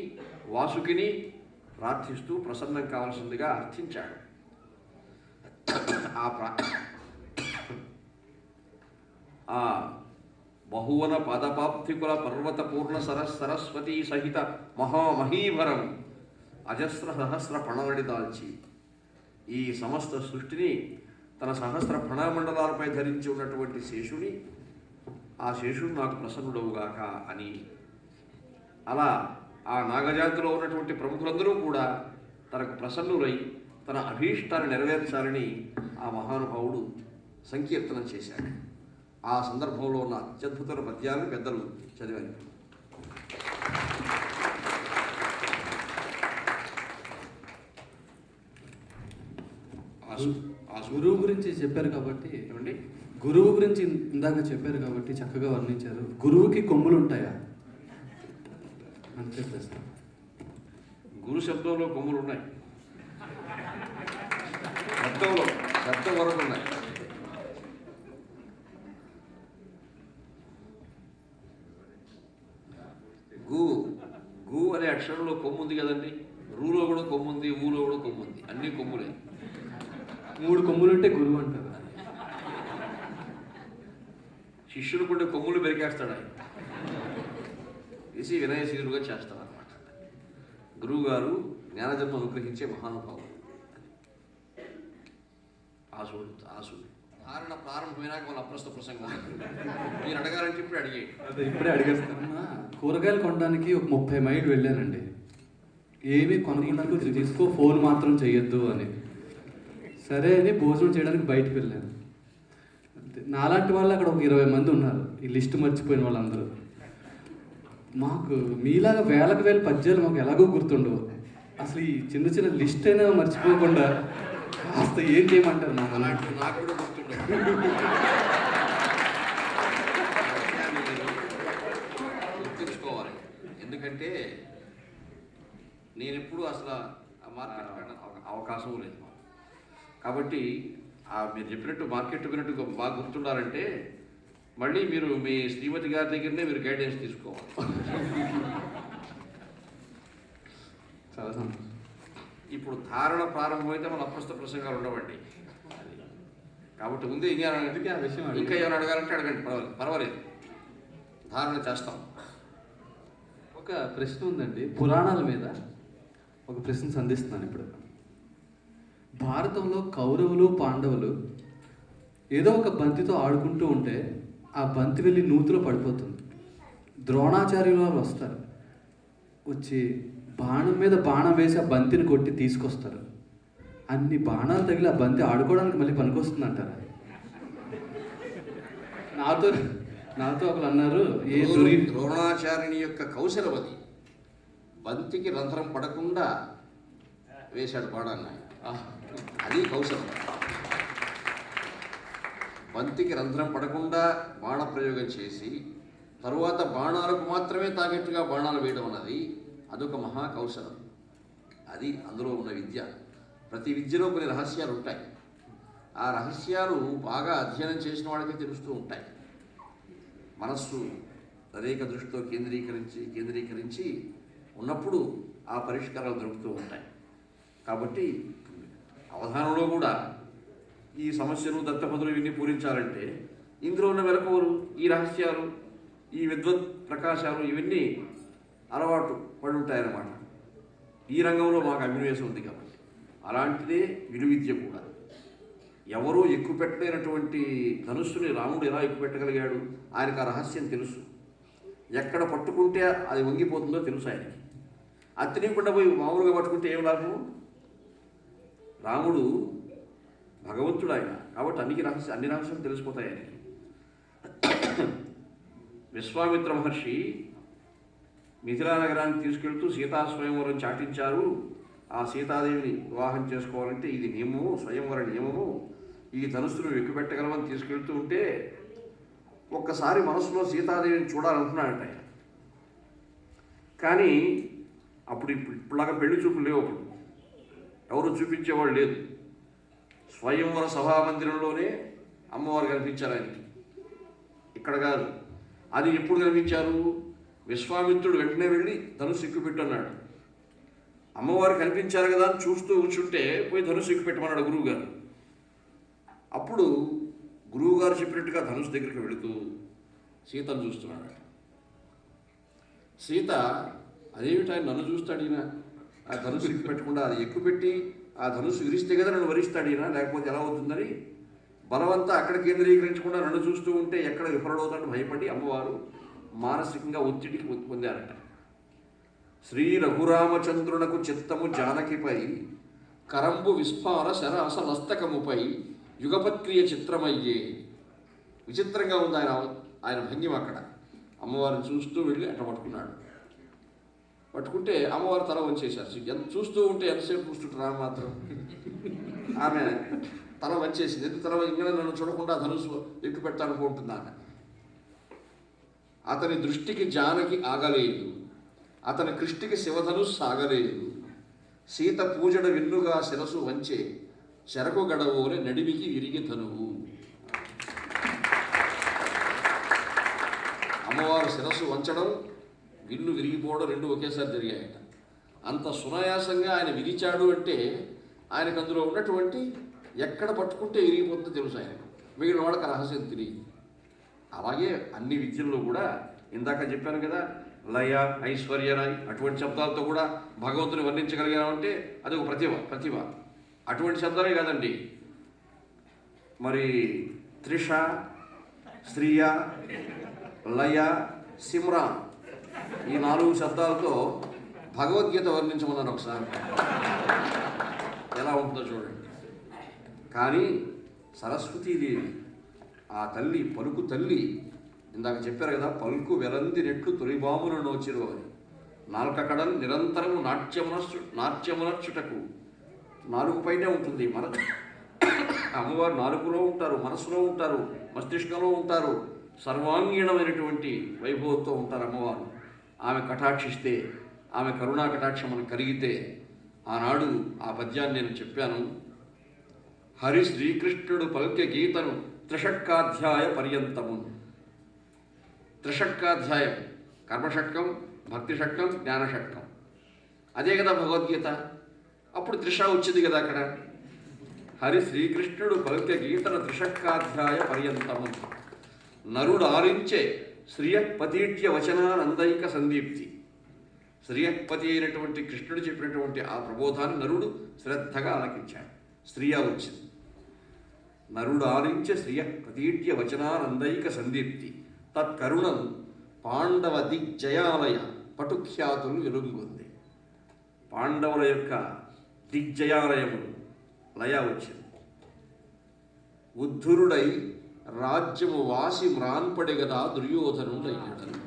వాసుకిని ప్రార్థిస్తూ ప్రసన్నం కావాల్సిందిగా అర్థించాడు. ఆ బహువన పదపాప్తికుల పర్వత పూర్ణ సరస్వతీ సహిత మహామహీభరం అజస్ర సహస్ర పణలడి దాల్చి ఈ సమస్త సృష్టిని తన సహస్ర ఫణమండలాలపై ధరించి ఉన్నటువంటి శేషుని, ఆ శేషుడు నాకు ప్రసన్నుడవుగాక అని, అలా ఆ నాగజాతిలో ఉన్నటువంటి ప్రముఖులందరూ కూడా తనకు ప్రసన్నులై తన అభీష్టాన్ని నెరవేర్చాలని ఆ మహానుభావుడు సంకీర్తనం చేశాడు. ఆ సందర్భంలో ఉన్న అత్యద్భుతమైన పద్యాలను పెద్దలు చదివారు. గురువు గురించి చెప్పారు కాబట్టి ఏమండి, గురువు గురించి ఇందాక చెప్పారు కాబట్టి చక్కగా వర్ణించారు. గురువుకి కొమ్ములు ఉంటాయా అంతే ప్రశ్న. గురు శబ్దంలో కొమ్ములు ఉన్నాయి, శబ్దం వరకు ఉన్నాయి. గు అనే అక్షరంలో కొమ్ము ఉంది కదండి. రూలో కూడా కొమ్ము ఉంది, ఊలో కూడా కొమ్ము ఉంది, అన్ని కొమ్ములే. 3 కొమ్ములు ఉంటే గురువు అంటారు. శిష్యుడు కూడా కొమ్ములు పెరికేస్తాడు, ఆయన తీసి వినయశీలుగా చేస్తాడు అనమాట. గురువు గారు జ్ఞానజన్మ అనుగ్రహించే మహానుభావుడు. ఆసుడు ధారణ ప్రారంభమైనాక మన అప్రస్తుత ప్రసంగం మీరు అడగాలంటే ఇప్పుడు అడిగేయండి. అదే ఇప్పుడే అడిగేస్తాను. కూరగాయలు కొనడానికి ఒక 30 మైళ్ళు వెళ్ళానండి. ఏమీ కొనకుండా తీసుకో, ఫోన్ మాత్రం చెయ్యొద్దు అని. సరే అని భోజనం చేయడానికి బయటకు వెళ్ళాను. నాలాంటి వాళ్ళు అక్కడ ఒక 20 మంది ఉన్నారు, ఈ లిస్ట్ మర్చిపోయిన వాళ్ళందరూ. మాకు మీలాగా వేలకు వేల పద్యాలు మాకు ఎలాగో గుర్తుండవు. అసలు ఈ చిన్న చిన్న లిస్ట్ అయినా మర్చిపోకుండా కాస్త ఏం చేయమంటారు మా అలాంటివి నాకు కూడా గుర్తుండవు. గుర్తుంచుకోవాలి, ఎందుకంటే నేను ఎప్పుడు అసలు ఆ మార్కెట్ వెళ్ళడానికి అవకాశం లేదు. కాబట్టి మీరు చెప్పినట్టు మార్కెట్ విన్నట్టు బాగా గుర్తుండాలంటే మళ్ళీ మీరు మీ శ్రీమతి గారి దగ్గరనే మీరు గైడెన్స్ తీసుకోవాలి. చాలా సంతోషం. ఇప్పుడు ధారణ ప్రారంభమైతే మన అప్రస్తుత ప్రసంగాలు ఉండవండి. కాబట్టి ముందే ఆ విషయం ఇంకా ఏమైనా అడగాలంటే అడగండి, పర్వాలేదు, ధారణ చేస్తాం. ఒక ప్రశ్న ఉందండి, పురాణాల మీద ఒక ప్రశ్న సంధిస్తున్నాను ఇప్పుడు. భారతంలో కౌరవులు పాండవులు ఏదో ఒక బంతితో ఆడుకుంటూ ఉంటే ఆ బంతి వెళ్ళి నూతిలో పడిపోతుంది. ద్రోణాచార్యుల వారు వస్తారు, వచ్చి బాణం మీద బాణం వేసి ఆ బంతిని కొట్టి తీసుకొస్తారు. అన్ని బాణాలు తగిలి ఆ బంతి ఆడుకోవడానికి మళ్ళీ పనికొస్తుంది అంటారా? నాతో ఒకరు అన్నారు, ద్రోణాచార్యుని యొక్క కౌశలం అది. బంతికి రంధ్రం పడకుండా వేశాడు బాణాన్ని, అది కౌశలం. బంతికి రంధ్రం పడకుండా బాణ ప్రయోగం చేసి తరువాత బాణాలకు మాత్రమే తాగేట్టుగా బాణాలు వేయడం అన్నది అదొక మహా కౌశలం. అది అందులో ఉన్న విద్య. ప్రతి విద్యలో కొన్ని రహస్యాలు ఉంటాయి. ఆ రహస్యాలు బాగా అధ్యయనం చేసిన వాళ్ళకే తెలుస్తూ ఉంటాయి. మనస్సు తదేక దృష్టితో కేంద్రీకరించి ఉన్నప్పుడు ఆ పరిష్కారాలు దొరుకుతూ ఉంటాయి. కాబట్టి అవధానంలో కూడా ఈ సమస్యలు దత్తపదులు ఇవన్నీ పూరించాలంటే ఇందులో ఉన్న మెలకువలు, ఈ రహస్యాలు, ఈ విద్వత్ ప్రకాశాలు ఇవన్నీ అలవాటు పడి ఉంటాయన్నమాట. ఈ రంగంలో మాకు అభినవేశం ఉంది కాబట్టి అలాంటిదే విలువిద్య కూడా. ఎవరూ ఎక్కువ పెట్టలేనటువంటి ధనుస్సుని రాముడు ఎలా ఎక్కువ పెట్టగలిగాడు? ఆయనకు ఆ రహస్యం తెలుసు. ఎక్కడ పట్టుకుంటే అది వంగిపోతుందో తెలుసు ఆయనకి. అత్తినీయకుండా పోయి మామూలుగా పట్టుకుంటే ఏం లాభం? రాముడు భగవంతుడు ఆయన, కాబట్టి అన్ని రహస్యాలు తెలిసిపోతాయి ఆయనకి. విశ్వామిత్ర మహర్షి మిథిలా నగరాన్ని తీసుకెళ్తూ సీతా స్వయంవరం చాటించారు. ఆ సీతాదేవిని వివాహం చేసుకోవాలంటే ఇది నియమము, స్వయంవర నియమము, ఈ ధనుస్సును ఎక్కుపెట్టగలమని తీసుకెళ్తూ ఉంటే ఒక్కసారి మనసులో సీతాదేవిని చూడాలనుకున్నాడంట ఆయన. కానీ అప్పుడు ఇప్పుడులాగా పెళ్లి చూపులు లేవు, అప్పుడు ఎవరు చూపించేవాళ్ళు లేదు. స్వయంవర సభామందిరంలోనే అమ్మవారు కనిపించారు ఆయనకి, ఇక్కడ కాదు. అది ఎప్పుడు కనిపించారు? విశ్వామిత్రుడు వెంటనే వెళ్ళి ధనుసు ఎక్కుపెట్టన్నాడు. అమ్మవారు కనిపించారు కదా అని చూస్తూ కూర్చుంటే పోయి ధనుసు ఎక్కుపెట్టమన్నాడు గురువుగారు. అప్పుడు గురువుగారు చెప్పినట్టుగా ధనుసు దగ్గరికి వెళుతూ సీతను చూస్తున్నాడు. సీత అదేమిటి ఆయన నన్ను చూస్తాడు, ఈయన ఆ ధనుసు ఎక్కువ పెట్టకుండా అది ఎక్కువ పెట్టి ఆ ధనుసు విరిస్తే కదా నన్ను వరిస్తాడు ఈయన, లేకపోతే ఎలా అవుతుందని బలవంతా అక్కడ కేంద్రీకరించకుండా నన్ను చూస్తూ ఉంటే ఎక్కడ విఫలమవుతాడని భయపడి అమ్మవారు మానసికంగా ఒత్తిడికి పొందారట. శ్రీ రఘురామచంద్రునకు చిత్తము జానకిపై కరంబు విస్ఫార శరాసలస్తకముపై యుగపత్క్రియ చిత్రమయ్యే. విచిత్రంగా ఉంది ఆయన భంగిమ. అక్కడ అమ్మవారిని చూస్తూ వెళ్ళి అట్లా పట్టుకున్నాడు. పట్టుకుంటే అమ్మవారు తల వంచేశారు. ఎంత చూస్తూ ఉంటే ఎంతసేపు చూస్తుంటారు మాత్రం. ఆమె తల వంచేసింది. ఎందుకు తల ఇంకా నన్ను చూడకుండా ధనుసు ఎక్కువ పెట్టాలనుకుంటుంది ఆమె. అతని దృష్టికి జానకి ఆగలేదు, అతని కృష్టికి శివధనుస్సు సాగలేదు. సీత పూజడ విన్నుగా శిరసు వంచే చెరకు గడవోలే నడిమికి విరిగి ధనువు. అమ్మవారు శిరస్సు వంచడం, విల్లు విరిగిపోవడం రెండు ఒకేసారి జరిగాయట. అంత సునాయాసంగా ఆయన విరిచాడు అంటే ఆయనకు అందులో ఉన్నటువంటి ఎక్కడ పట్టుకుంటే విరిగిపోతుందో తెలుసు ఆయనకు. మిగిలిన వాళ్ళకి రహస్యం తెలియదు. అలాగే అన్ని విద్యల్లో కూడా ఇందాక చెప్పాను కదా, లయ, ఐశ్వర్యరాయ్ అటువంటి శబ్దాలతో కూడా భగవంతుని వర్ణించగలిగామంటే అది ఒక ప్రతిభ. అటువంటి శబ్దాలే కాదండి, మరి త్రిష, శ్రియ, లయ, సిమ్రాన్ ఈ 4 శబ్దాలతో భగవద్గీత వర్ణించమన్నారు ఒకసారి. ఎలా ఉంటుందో చూడండి. కానీ సరస్వతీదేవి ఆ తల్లి, పలుకు తల్లి, ఇందాక చెప్పారు కదా, పలుకు వెలంది నెట్లు తొలిబాములు నోచిరు అని. నాలుక కడలు నిరంతరము నాట్యమునర్చుటకు నాలుగు పైనే ఉంటుంది. మన అమ్మవారు నాలుగులో ఉంటారు, మనసులో ఉంటారు, మస్తిష్కంలో ఉంటారు, సర్వాంగీణమైనటువంటి వైభవంతో ఉంటారు అమ్మవారు. ఆమె కటాక్షిస్తే, ఆమె కరుణా కటాక్షం మనకు కలిగితే, ఆనాడు ఆ పద్యాన్ని నేను చెప్పాను. హరి శ్రీకృష్ణుడు పల్కె గీతను త్రిషట్కాధ్యాయ పర్యంతము. త్రిషట్కాధ్యాయం కర్మషట్కం, భక్తి షట్కం, జ్ఞానషట్కం. అదే కదా భగవద్గీత. అప్పుడు త్రిష వచ్చింది కదా అక్కడ. హరి శ్రీకృష్ణుడు పల్కె గీతను త్రిషట్కాధ్యాయ పర్యంతము. నరుడు ఆరించే శ్రియపతీట్య వచనానందైక సందీప్తి. శ్రియపతి అయినటువంటి కృష్ణుడు చెప్పినటువంటి ఆ ప్రబోధాన్ని నరుడు శ్రద్ధగా ఆలకించాడు. శ్రియ వచ్చింది. నరుడు ఆలించే శ్రియపతీట్య వచనానందైక సందీప్తి. తత్కరుణం పాండవ దిగ్జయాలయ పటుఖ్యాతులు వెలుగొంది. పాండవుల యొక్క దిగ్జయాలయములు లయ వచ్చింది. ఉద్ధురుడై రాజ్యము వాసి మ్రాన్పడి కదా దుర్యోధనుడయ్యాడని.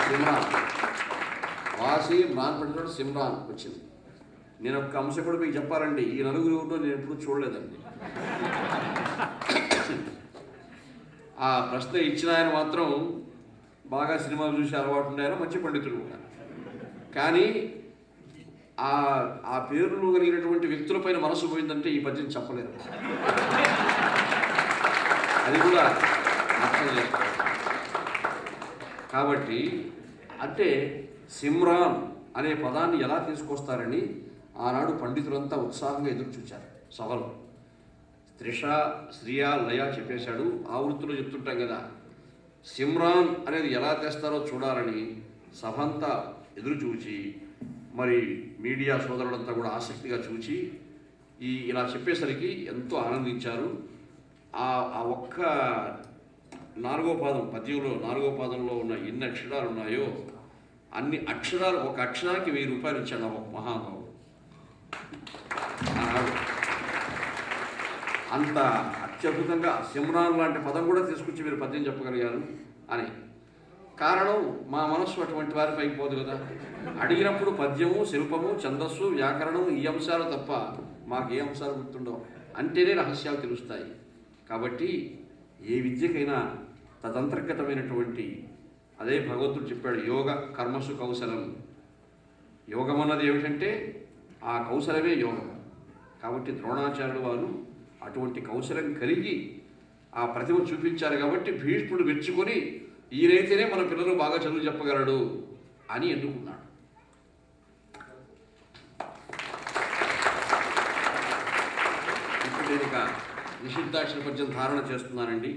సిమ్రాన్ వాసి మ్రాన్పడినాడు, సిమ్రాన్ వచ్చింది. నేను ఒక అంశం కూడా మీకు చెప్పాలండి, ఈ నలుగురు నేను ఎప్పుడు చూడలేదండి. ఆ ప్రశ్న ఇచ్చిన ఆయన మాత్రం బాగా సినిమాలు చూసి అలవాటు ఉండాయన, మంచి పండితుడు కూడా. కానీ ఆ పేర్లు కలిగినటువంటి వ్యక్తులపైన మనసు పోయిందంటే ఈ పద్యం చెప్పలేరు. అది కూడా అర్థం చేసుకోవాలి. కాబట్టి అంటే సిమ్రాన్ అనే పదాన్ని ఎలా తీసుకొస్తారని ఆనాడు పండితులంతా ఉత్సాహంగా ఎదురు చూచారు సభలో. త్రిష, శ్రియ, లయ చెప్పేశాడు. ఆ వృత్తిలో చెప్తుంటాం కదా, సిమ్రాన్ అనేది ఎలా తెస్తారో చూడాలని సభంతా ఎదురు చూచి, మరి మీడియా సోదరులంతా కూడా ఆసక్తిగా చూచి ఇలా చెప్పేసరికి ఎంతో ఆనందించారు. ఆ ఒక్క 4వ పాదం పద్యంలో 4వ పాదంలో ఉన్న ఎన్ని అక్షరాలు ఉన్నాయో అన్ని అక్షరాలు, ఒక అక్షరానికి 1000 రూపాయలు ఇచ్చాడు ఒక మహానుభావుడు. అంత అత్యద్భుతంగా సిమ్రాన్ లాంటి పదం కూడా తీసుకొచ్చి మీరు పద్యం చెప్పగలిగారు అని. కారణం మా మనస్సు అటువంటి వారిపై పోదు కదా. అడిగినప్పుడు పద్యము, శిల్పము, ఛందస్సు, వ్యాకరణం ఈ అంశాలు తప్ప మాకు ఏ అంశాలు గుర్తుండవు. అంటేనే రహస్యాలు తెలుస్తాయి. కాబట్టి ఏ విద్యకైనా తదంతర్గతమైనటువంటి, అదే భగవంతుడు చెప్పాడు, యోగ కర్మసు కౌశలం. యోగం అన్నది ఏమిటంటే ఆ కౌశలమే యోగం. కాబట్టి ద్రోణాచార్యులు వారు అటువంటి కౌశలం కలిగి ఆ ప్రతిభ చూపించారు. కాబట్టి భీష్ముడు మెచ్చుకొని ఈయనైతేనే మన పిల్లలు బాగా చదువు చెప్పగలడు అని ఎన్నుకున్నాడు. ఇప్పుడు నేను ఇక నిషిద్ధాక్షర పద్యం ధారణ చేస్తున్నానండి.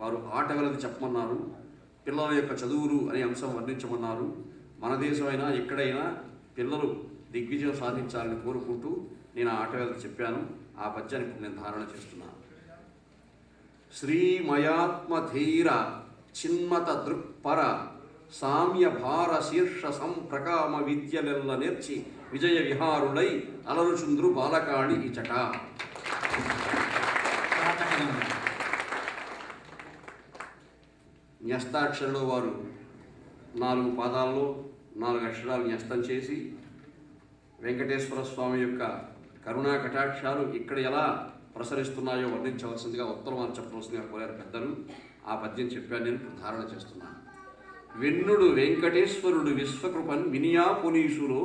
వారు ఆట వెలది చెప్పమన్నారు, పిల్లల యొక్క చదువులు అనే అంశం వర్ణించమన్నారు. మన దేశమైనా ఎక్కడైనా పిల్లలు దిగ్విజయం సాధించాలని కోరుకుంటూ నేను ఆ ఆటవేళ చెప్పాను. ఆ పద్యాన్ని ఇప్పుడు నేను ధారణ చేస్తున్నాను. శ్రీమయాత్మధీర చిన్మత దృక్పర సామ్య భార శీర్ష సంప్రకామ విద్యలెల్ల నేర్చి విజయ విహారులై అలరుచుంద్రు బాలకాళి ఇచట. న్యస్తాక్షరంలో వారు 4 పాదాల్లో 4 అక్షరాలు న్యస్తం చేసి వెంకటేశ్వర స్వామి యొక్క కరుణా కటాక్షాలు ఇక్కడ ఎలా ప్రసరిస్తున్నాయో వర్ణించవలసిందిగా ఉత్తరం చెప్పవలసిందిగా కోరారు పెద్దలు. ఆ పద్యం చెప్పాను, నేను ధారణ చేస్తున్నాను. వెన్నుడు వెంకటేశ్వరుడు విశ్వకృపన్ వినియా పునీషులో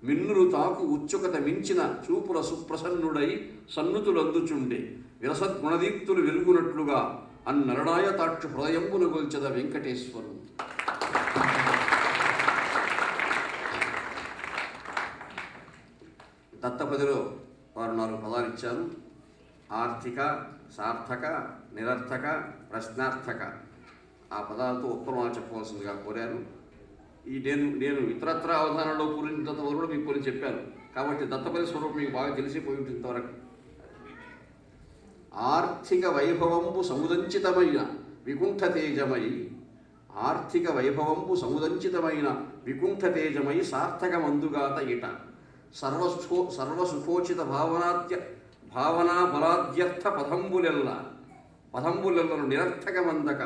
మిన్నురు తాకు ఉచ్చుకత మించిన చూపుల సుప్రసన్నుడై సన్నుతులందుచుండే విరసద్గుణదీప్తులు వెలుగునట్లుగా అన్నరణాయ తాక్షు హృదయంబును గొల్చెద వెంకటేశ్వరుడు. దత్తపదిలో వారు 4 పదాలు ఇచ్చారు. ఆర్థిక, సార్థక, నిరర్థక, ప్రశ్నార్థక. ఆ పదాలతో ఉత్తరం చెప్పవలసిందిగా కోరారు. నేను ఇతరత్ర అవధానంలో పూరించినంత వరకు కూడా మీకు కొన్ని చెప్పాను కాబట్టి దత్తపది స్వరూపం మీకు బాగా తెలిసిపోయి ఉంటుంది ఇంతవరకు. ఆర్థిక వైభవంబు సముదంచితమైన వికుంఠ తేజమై, ఆర్థిక వైభవంబు సముదంచితమైన వికుంఠ తేజమై సార్థకమందుగాత ఇట సర్వసుఖోచిత భావనా బలాద్యర్థ పదంబులెల్లను నిరర్థకమందక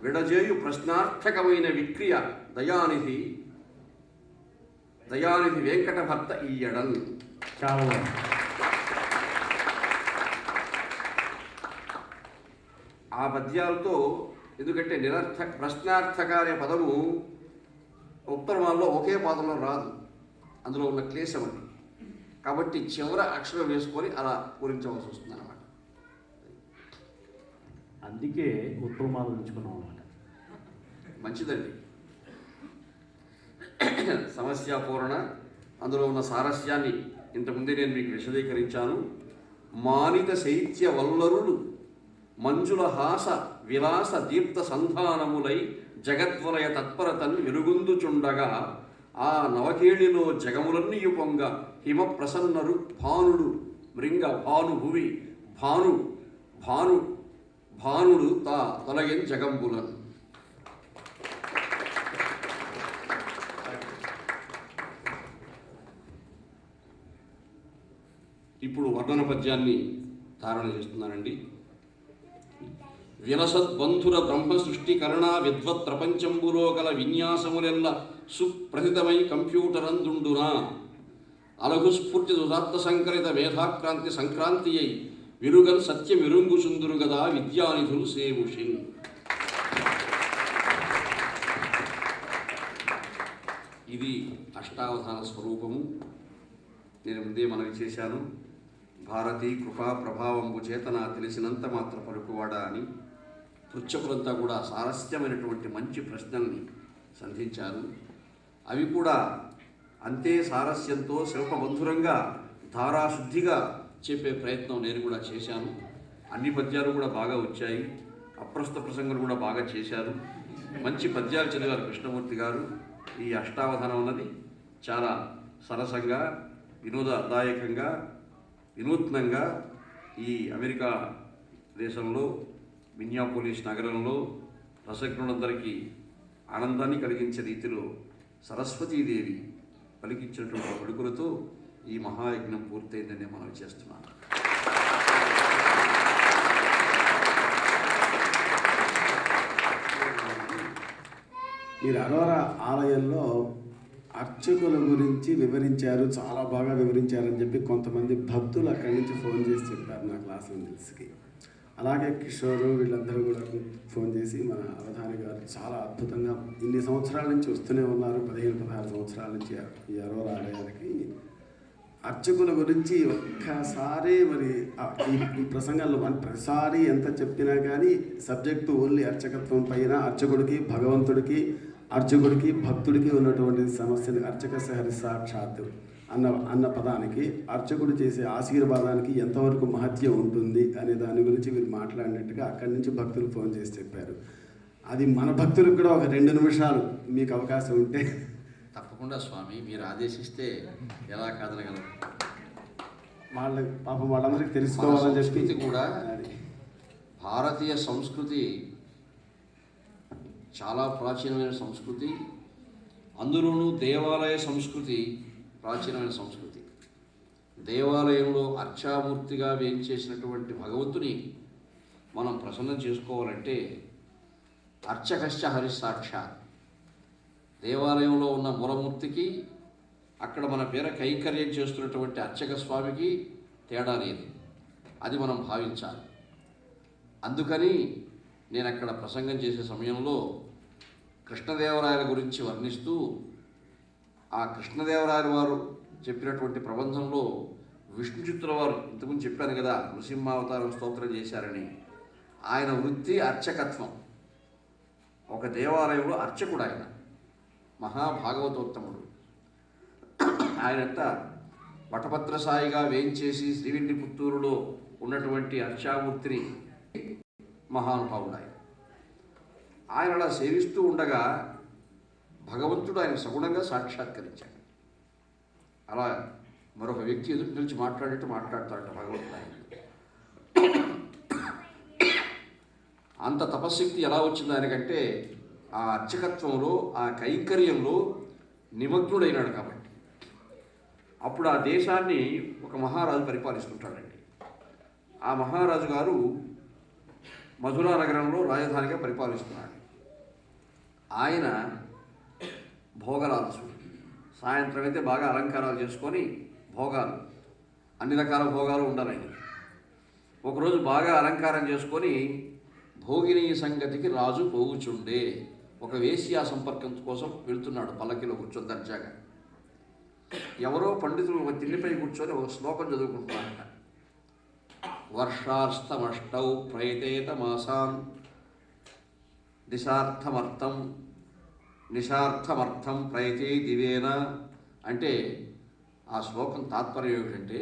విడజేయు ప్రశ్నార్థకమైన విక్రియ దయానిధి వెంకట భర్త ఈయడన్. ఆ పద్యాలతో, ఎందుకంటే ప్రశ్నార్థక అనే పదము ఉత్తరమాల్లో ఒకే పాదంలో రాదు, అందులో ఉన్న క్లేశం అది. కాబట్టి చివర అక్షరం వేసుకొని అలా పూరించవలసి వస్తుంది అన్నమాట. అందుకే ఉత్తరమాలు ఉంచుకున్నాం అన్నమాట. మంచిదండి. సమస్యాపూరణ, అందులో ఉన్న సారస్యాన్ని ఇంతకుముందే నేను మీకు విశదీకరించాను. మానిత శైత్య వల్లరులు మంజుల హాస విలాస దీప్త సంధానములై జగద్వలయ తత్పరతను వెలుగొందుచుండగా ఆ నవకేళిలో జగములన్నీయు పొంగ హిమ ప్రసన్నరు భానుడు మృంగ భానుభువి భానుడు తొలగెన్ జగంబులను. ఇప్పుడు వర్ణన పద్యాన్ని ధారణ చేస్తున్నానండి. వినసద్బంధుర బ్రహ్మ సృష్టి కరుణా విద్వత్ ప్రపంచంబులో గల విన్యాసములెల్ల సుప్రథితమై కంప్యూటరందుండునా అలఘుస్ఫూర్తి దుదాత్త సంకరిత మేధాక్రాంతి సంక్రాంతి అయి విరుగన్ సత్యమిరుంగు సుందురు గదా విద్యానిధులు సేవుషిన్. ఇది అష్టావధాన స్వరూపము. నేను ముందే మనవి చేశాను, భారతీ కృపా ప్రభావంబు చేతన తెలిసినంత మాత్ర పలుకువాడా అని. పృచ్ఛకులంతా కూడా సారస్యమైనటువంటి మంచి ప్రశ్నల్ని సంధించారు. అవి కూడా అంతే సారస్యంతో శిల్పబంధురంగా ధారాశుద్ధిగా చెప్పే ప్రయత్నం నేను కూడా చేశాను. అన్ని పద్యాలు కూడా బాగా వచ్చాయి. అప్రస్తుత ప్రసంగులు కూడా బాగా చేశారు. మంచి పద్యాలు చదివారు కృష్ణమూర్తి గారు. ఈ అష్టావధానం అన్నది చాలా సరసంగా, వినోదదాయకంగా, వినూత్నంగా ఈ అమెరికా దేశంలో మిన్యాపోలిస్ నగరంలో రసజ్ఞులందరికీ ఆనందాన్ని కలిగించే రీతిలో సరస్వతీదేవి పలికించినటువంటి పలుకులతో ఈ మహాయజ్ఞం పూర్తయిందని మనం చేస్తున్నాను. మీరు అరోరా ఆలయంలో అర్చకుల గురించి వివరించారు, చాలా బాగా వివరించారని చెప్పి కొంతమంది భక్తులు అక్కడి నుంచి ఫోన్ చేసి చెప్పారు నా క్లాస్ రూమ్స్కి. అలాగే కిషోరు వీళ్ళందరూ కూడా ఫోన్ చేసి మన అవధాని గారు చాలా అద్భుతంగా ఇన్ని సంవత్సరాల నుంచి వస్తూనే ఉన్నారు, 15-16 సంవత్సరాల నుంచి ఈ అరోరా ఆలయానికి. అర్చకుల గురించి ఒక్కసారి మరి ఈ ప్రసంగంలో ప్రతిసారి ఎంత చెప్పినా కానీ సబ్జెక్టు ఓన్లీ అర్చకత్వం పైన అర్చకుడికి భగవంతుడికి అర్చకుడికి భక్తుడికి ఉన్నటువంటి సమస్యని అర్చక సహరి సాక్షాత్తు అన్న పదానికి అర్చకుడు చేసే ఆశీర్వాదానికి ఎంతవరకు మహత్యం ఉంటుంది అనే దాని గురించి మీరు మాట్లాడినట్టుగా అక్కడి నుంచి భక్తులు ఫోన్ చేసి చెప్పారు. అది మన భక్తులకు కూడా ఒక 2 నిమిషాలు మీకు అవకాశం ఉంటే తప్పకుండా స్వామి, మీరు ఆదేశిస్తే ఎలా కాదనగలరు. పాపం వాళ్ళందరికీ తెలుసుకోవాలని చెప్పి సంస్కృతి కూడా, అది భారతీయ సంస్కృతి చాలా ప్రాచీనమైన సంస్కృతి. అందులోనూ దేవాలయ సంస్కృతి ప్రాచీనమైన సంస్కృతి. దేవాలయంలో అర్చామూర్తిగా వేయించేసినటువంటి భగవంతుని మనం ప్రసన్నం చేసుకోవాలంటే అర్చకశ్చ హరిసాక్షాత్. దేవాలయంలో ఉన్న మూలమూర్తికి, అక్కడ మన పేర కైంకర్యం చేస్తున్నటువంటి అర్చక స్వామికి తేడా లేదు. అది మనం భావించాలి. అందుకని నేను అక్కడ ప్రసంగం చేసే సమయంలో కృష్ణదేవరాయల గురించి వర్ణిస్తూ, ఆ కృష్ణదేవరాయల వారు చెప్పినటువంటి ప్రబంధంలో విష్ణుచిత్తుల వారు, ఇంతకుముందు చెప్పాను కదా, నృసింహావతారం స్తోత్రం చేశారని, ఆయన వృత్తి అర్చకత్వం. ఒక దేవాలయంలో అర్చకుడు ఆయన, మహాభాగవతోత్తముడు. ఆయనంట వటపత్ర సాయిగా వేయించేసి శ్రీవిల్లిపుత్తూరులో ఉన్నటువంటి అర్చామూర్తిని మహానుభావుడు ఆయన అలా సేవిస్తూ ఉండగా భగవంతుడు ఆయన సగుణంగా సాక్షాత్కరించాడు. అలా మరొక వ్యక్తి ఎదుటి నుంచి మాట్లాడేట్టు మాట్లాడతాడట భగవంతుడు ఆయన. అంత తపశ్శక్తి ఎలా వచ్చింది ఆయనకంటే ఆ అర్చకత్వంలో, ఆ కైంకర్యంలో నిమగ్నుడైనాడు కాబట్టి. అప్పుడు ఆ దేశాన్ని ఒక మహారాజు పరిపాలిస్తుంటాడండి. ఆ మహారాజు గారు మధురా నగరంలో రాజధానిగా పరిపాలిస్తున్నాడు. ఆయన భోగలాలసుడు. సాయంత్రం అయితే బాగా అలంకారాలు చేసుకొని భోగాలు, అన్ని రకాల భోగాలు ఉండాలి. ఒకరోజు బాగా అలంకారం చేసుకొని భోగిని సంగతికి రాజు పోవుచుండే, ఒక వేశ్యా సంపర్కం కోసం వెళ్తున్నాడు. పల్లకిలో కూర్చొని దర్జాగా ఎవరో పండితులు ఒక తిండిపై కూర్చొని ఒక శ్లోకం చదువుకుంటున్నారట. వర్షాస్తమష్టౌ ప్రయతేత మాసాన్ నిశార్థమర్థం ప్రయతే దివేన అంటే ఆ శ్లోకం తాత్పర్యం ఏమిటంటే,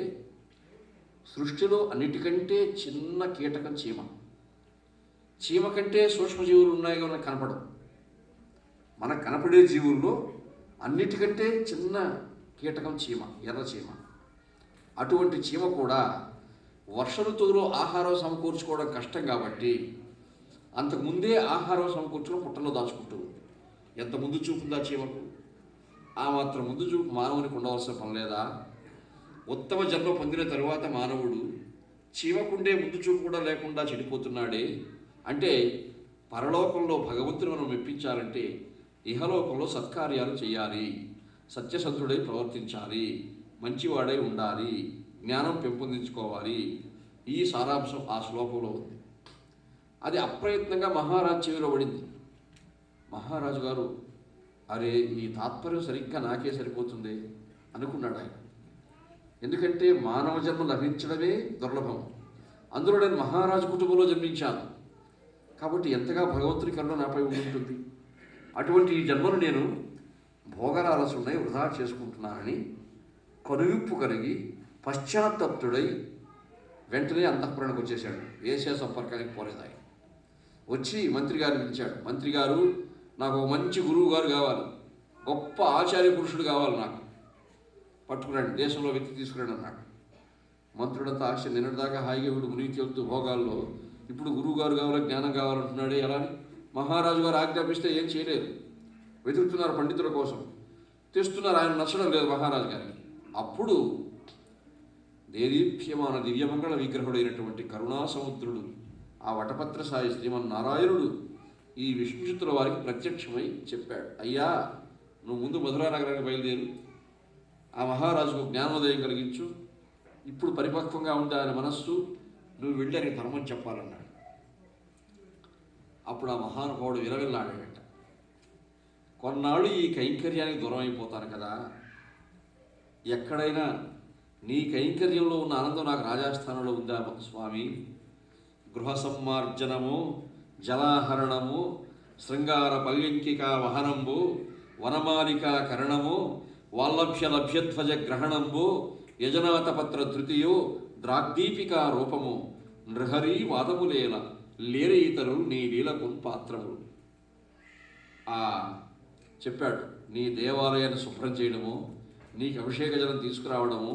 సృష్టిలో అన్నిటికంటే చిన్న కీటకం చీమ. చీమ కంటే సూక్ష్మజీవులు ఉన్నాయి మనకు కనపడవు. మనకు కనపడే జీవుల్లో అన్నిటికంటే చిన్న కీటకం చీమ, ఎర్ర చీమ. అటువంటి చీమ కూడా వర్ష ఋతువులో ఆహారం సమకూర్చుకోవడం కష్టం కాబట్టి అంతకుముందే ఆహారం సమకూర్చుకొని పుట్టలో దాచుకుంటుంది. ఎంత ముందు చూపుందా చీమకు? ఆ మాత్రం ముందు చూపు మానవునికి ఉండవలసిన పని లేదా? ఉత్తమ జన్మ పొందిన తరువాత మానవుడు చీమకుండే ముందు చూపు కూడా లేకుండా చెడిపోతున్నాడే అంటే, పరలోకంలో భగవంతుని మనం మెప్పించాలంటే ఇహలోకంలో సత్కార్యాలు చేయాలి, సత్యసంధుడై ప్రవర్తించాలి, మంచివాడై ఉండాలి, జ్ఞానం పెంపొందించుకోవాలి. ఈ సారాంశం ఆ శ్లోకంలో ఉంది. అది అప్రయత్నంగా మహారాజు చెవిలో పడింది. మహారాజు గారు, అరే ఈ తాత్పర్యం సరిగ్గా నాకే సరిపోతుంది అనుకున్నాడు ఆయన. ఎందుకంటే మానవ జన్మ లభించడమే దుర్లభం. అందులో నేను మహారాజు కుటుంబంలో జన్మించాను కాబట్టి ఎంతగా భగవంతుని కరుణ నాపై ఉంటుంది. అటువంటి ఈ జన్మను నేను భోగలాలసున్నై వృధా చేసుకుంటున్నానని కనువిప్పు కలిగి పశ్చాత్తప్తుడై వెంటనే అంతఃపురానికి వచ్చేసాడు. వేశ్యా సంపర్కానికి పోలేదు ఆయన. వచ్చి మంత్రి గారిని పిలిచాడు. మంత్రి గారు, నాకు ఒక మంచి గురువు గారు కావాలి, గొప్ప ఆచార్య పురుషుడు కావాలి, నాకు పట్టుకున్నాడు, దేశంలో వ్యక్తి తీసుకురాడు అన్నాడు. మంత్రుడంతా ఆశ్చర్యం. నిన్నటిదాకా హాయిగా వీడు మునిగి తేలుతూ భోగాల్లో, ఇప్పుడు గురువు గారు కావాలి, జ్ఞానం కావాలంటున్నాడే ఎలా అని. మహారాజు గారు ఆజ్ఞాపిస్తే ఏం చేయలేదు. వెతుకుతున్నారు పండితుల కోసం, తెస్తున్నారు. ఆయన నచ్చడం లేదు మహారాజు గారికి. అప్పుడు దేదీప్యమాన దివ్యమంగళ విగ్రహుడైనటువంటి కరుణాసముద్రుడు, ఆ వటపత్ర సాయి శ్రీమన్నారాయణుడు ఈ విష్ణుచిత్తుల వారికి ప్రత్యక్షమై చెప్పాడు, అయ్యా నువ్వు ముందు మధురా నగరానికి బయలుదేరు, ఆ మహారాజుకు జ్ఞానోదయం కలిగించు, ఇప్పుడు పరిపక్వంగా ఉంది ఆయన మనస్సు, నువ్వు వెళ్ళి అని ధర్మం చెప్పాలన్నాడు. అప్పుడు ఆ మహానుభావుడు విరవిల్లాడాడట. కొన్నాళ్ళు ఈ కైంకర్యానికి దూరం అయిపోతాను కదా, ఎక్కడైనా నీ కైంకర్యంలో ఉన్న ఆనందం నాకు రాజస్థానంలో ఉందా స్వామి? గృహ సమ్మార్జనము, జలాహరణము, శృంగార పల్యంకిక వహనంబు, వనమాలిక కరణము, వాల్లభ్య లభ్యధ్వజ గ్రహణంబు, యజనాతపత్ర తృతీయో ద్రాగ్దీపిక రూపము, నృహరి వాదములేల లేర ఇతరులు నీ లీలకు పాత్రములు. చెప్పాడు నీ దేవాలయాన్ని శుభ్రం చేయడము, నీకు అభిషేక జలం తీసుకురావడము,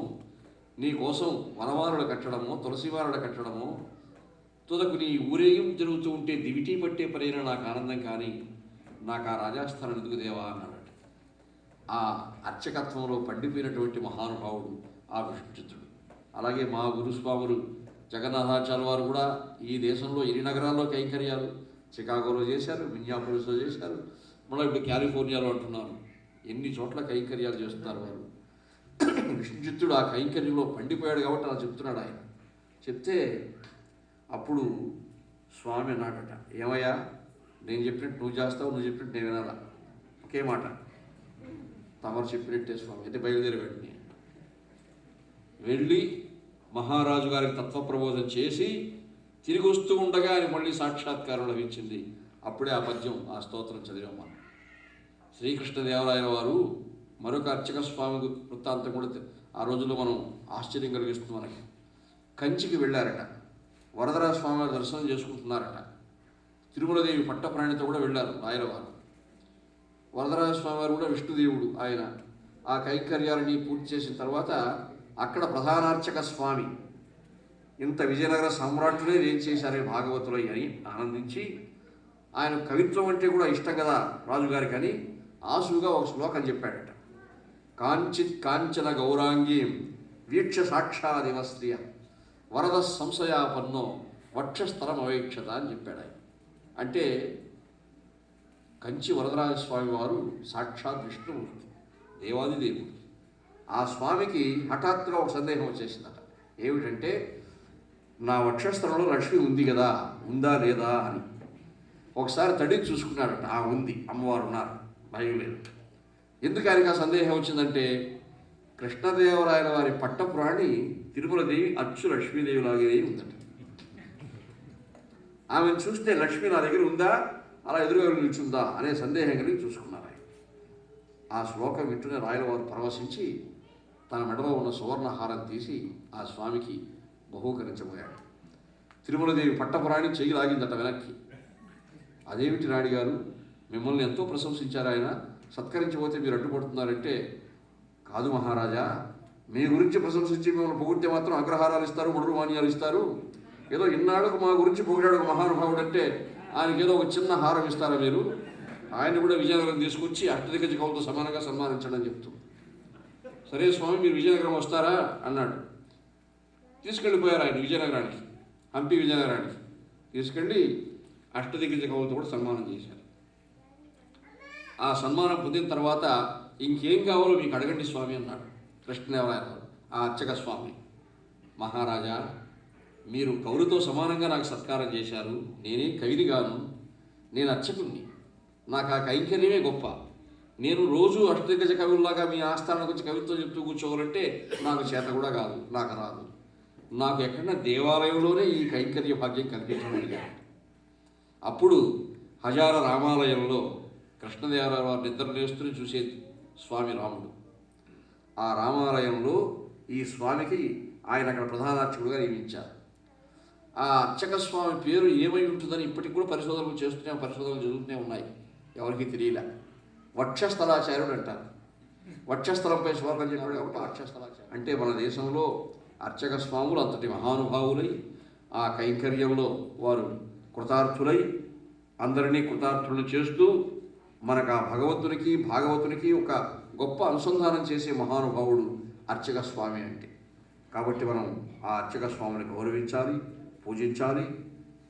నీ కోసం వనమానులు కట్టడము, తులసిమానులు కట్టడము, తుదకు నీ ఊరేగింపు జరుగుతూ ఉంటే దివిటీ పట్టే పరైనా నాకు ఆనందం, కానీ నాకు ఆ రాజాస్థానం ఎందుకు దేవా అన్నాడట. ఆ అర్చకత్వంలో పండిపోయినటువంటి మహానుభావుడు ఆ విష్ణుచిత్తుడు. అలాగే మా గురుస్వాములు జగన్నాథాచార్య వారు కూడా ఈ దేశంలో ఎన్ని నగరాల్లో కైంకర్యాలు, చికాగోలో చేశారు, మిన్యాపోలిస్లో చేశారు, మళ్ళీ ఇప్పుడు కాలిఫోర్నియాలో అంటున్నారు, ఎన్ని చోట్ల కైంకర్యాలు చేస్తున్నారు వారు. విష్ణుచిత్తుడు ఆ కైంకర్యంలో పండిపోయాడు కాబట్టి అలా చెప్తున్నాడు ఆయన. చెప్తే అప్పుడు స్వామి అన్నాడట, ఏమయ్యా నేను చెప్పినట్టు నువ్వు చేస్తావు, నువ్వు చెప్పినట్టు నేను వినాలా, ఒకే మాట, తమరు చెప్పినట్టే స్వామి. అయితే బయలుదేరి వెళ్ళి మహారాజు గారికి తత్వప్రబోధం చేసి తిరిగి వస్తూ ఉండగా ఆయన మళ్ళీ సాక్షాత్కారం లభించింది. అప్పుడే ఆ పద్యం, ఆ స్తోత్రం చదివాం మనం. శ్రీకృష్ణదేవరాయల వారు మరొక అర్చక స్వామి వృత్తాంతం కూడా ఆ రోజుల్లో మనం ఆశ్చర్యం కలిగిస్తుంది మనకి. కంచికి వెళ్ళారట, వరదరాజ స్వామి వారి దర్శనం చేసుకుంటున్నారట. తిరుమలదేవి పట్టప్రాణితో కూడా వెళ్ళారు రాయల వారు. వరదరాజ స్వామి వారు కూడా విష్ణుదేవుడు. ఆయన ఆ కైంకర్యాలని పూర్తి చేసిన తర్వాత అక్కడ ప్రధానార్చక స్వామి ఇంత విజయనగర సామ్రాట్టులే ఏం చేశారే భాగవతులు అని ఆనందించి, ఆయన కవిత్వం అంటే కూడా ఇష్టం కదా రాజుగారికి అని ఆసుగా ఒక శ్లోకం చెప్పాడట. కాంచిత్ కాంచన గౌరాంగీం వీక్ష సాక్షాదివస్త్రియ వరద సంశయాపన్నో వక్షస్థలం అవేక్షత అని చెప్పాడు ఆయన. అంటే కంచి వరదరాజస్వామి వారు సాక్షాత్ విష్ణుమూర్తి, దేవాది దేవుడు. ఆ స్వామికి హఠాత్తుగా ఒక సందేహం వచ్చేసిందట. ఏమిటంటే, నా వక్షస్థలంలో లక్ష్మి ఉంది కదా, ఉందా లేదా అని ఒకసారి తడి చూసుకున్నాడట. ఉంది, అమ్మవారు ఉన్నారు, భయం లేదు. ఎందుకు ఆయనకు ఆ సందేహం వచ్చిందంటే, కృష్ణదేవరాయల వారి పట్టపురాణి తిరుమలదేవి అచ్చు లక్ష్మీదేవిలాగే ఉందట. ఆమెను చూస్తే లక్ష్మి నా దగ్గర ఉందా, అలా ఎదురుగా నిల్చుందా అనే సందేహం కలిగి చూసుకున్నారు ఆయన. ఆ శ్లోకం వింటూనే రాయల వారు పరవశించి తన మెడలో ఉన్న సువర్ణహారం తీసి ఆ స్వామికి బహూకరించబోయాడు. తిరుమలదేవి పట్టపురాణి చెయ్యి లాగిందట వెనక్కి. అదేమిటి రాణి గారు, మిమ్మల్ని ఎంతో ప్రశంసించారు ఆయన, సత్కరించబోతే మీరు అడ్డుపడుతున్నారంటే, కాదు మహారాజా, మీ గురించి ప్రశంసించి మిమ్మల్ని పొగిడితే మాత్రం అగ్రహారాలు ఇస్తారు, ముడురు మాన్యాలు ఇస్తారు. ఏదో ఇన్నాళ్ళకు మా గురించి పొగిడాడు ఒక మహానుభావుడు అంటే ఆయనకి ఏదో ఒక చిన్న హారం ఇస్తారా మీరు? ఆయన కూడా విజయనగరం తీసుకొచ్చి అష్టదిగ్గజ కవులతో సమానంగా సన్మానించడం అని చెప్తూ, సరే స్వామి మీరు విజయనగరం వస్తారా అన్నాడు. తీసుకెళ్ళిపోయారు ఆయన విజయనగరానికి, హంపి విజయనగరానికి తీసుకెళ్ళి అష్టదిగ్గజ కవులతో కూడా సన్మానం చేశారు. ఆ సన్మానం పొందిన తర్వాత ఇంకేం కావాలో మీకు అడగండి స్వామి అన్నాడు కృష్ణదేవరాయలు ఆ అర్చక స్వామి. మహారాజా, మీరు కవులతో సమానంగా నాకు సత్కారం చేశారు, నేనే కవిని గాను, నేను అర్చకుణ్ణి, నాకు ఆ కైంకర్యమే గొప్ప. నేను రోజు అష్టదిగ్గజ కవుల్లాగా మీ ఆస్థానానికి వచ్చి కవిత్వం చెప్తూ కూర్చోవాలంటే నాకు చేత కూడా కాదు, నాకు రాదు. నాకు ఎక్కడన్నా దేవాలయంలోనే ఈ కైంకర్య భాగ్యం కల్పించమని. అప్పుడు హజార రామాలయంలో కృష్ణదేవరాయల వారు నిద్ర లేస్తూనే చూసేది స్వామి రాముడు. ఆ రామాలయంలో ఈ స్వామికి ఆయన అక్కడ ప్రధానార్చకుడుగా నియమించారు. ఆ అర్చక స్వామి పేరు ఏమై ఉంటుందని ఇప్పటికి కూడా పరిశోధనలు జరుగుతూనే ఉన్నాయి, ఎవరికి తెలియలే. వక్షస్థలాచార్యుడు అంటారు. వక్షస్థలంపై శ్లోకం చెప్పాడు కాబట్టి వక్షస్థలాచార్యుడు అంటే మన దేశంలో అర్చక స్వాములు అంతటి మహానుభావులై ఆ కైంకర్యంలో వారు కృతార్థులై అందరినీ కృతార్థులను చేస్తూ మనకు ఆ భగవంతునికి భాగవతునికి ఒక గొప్ప అనుసంధానం చేసే మహానుభావుడు అర్చక స్వామి అంటే. కాబట్టి మనం ఆ అర్చక స్వామిని గౌరవించాలి, పూజించాలి.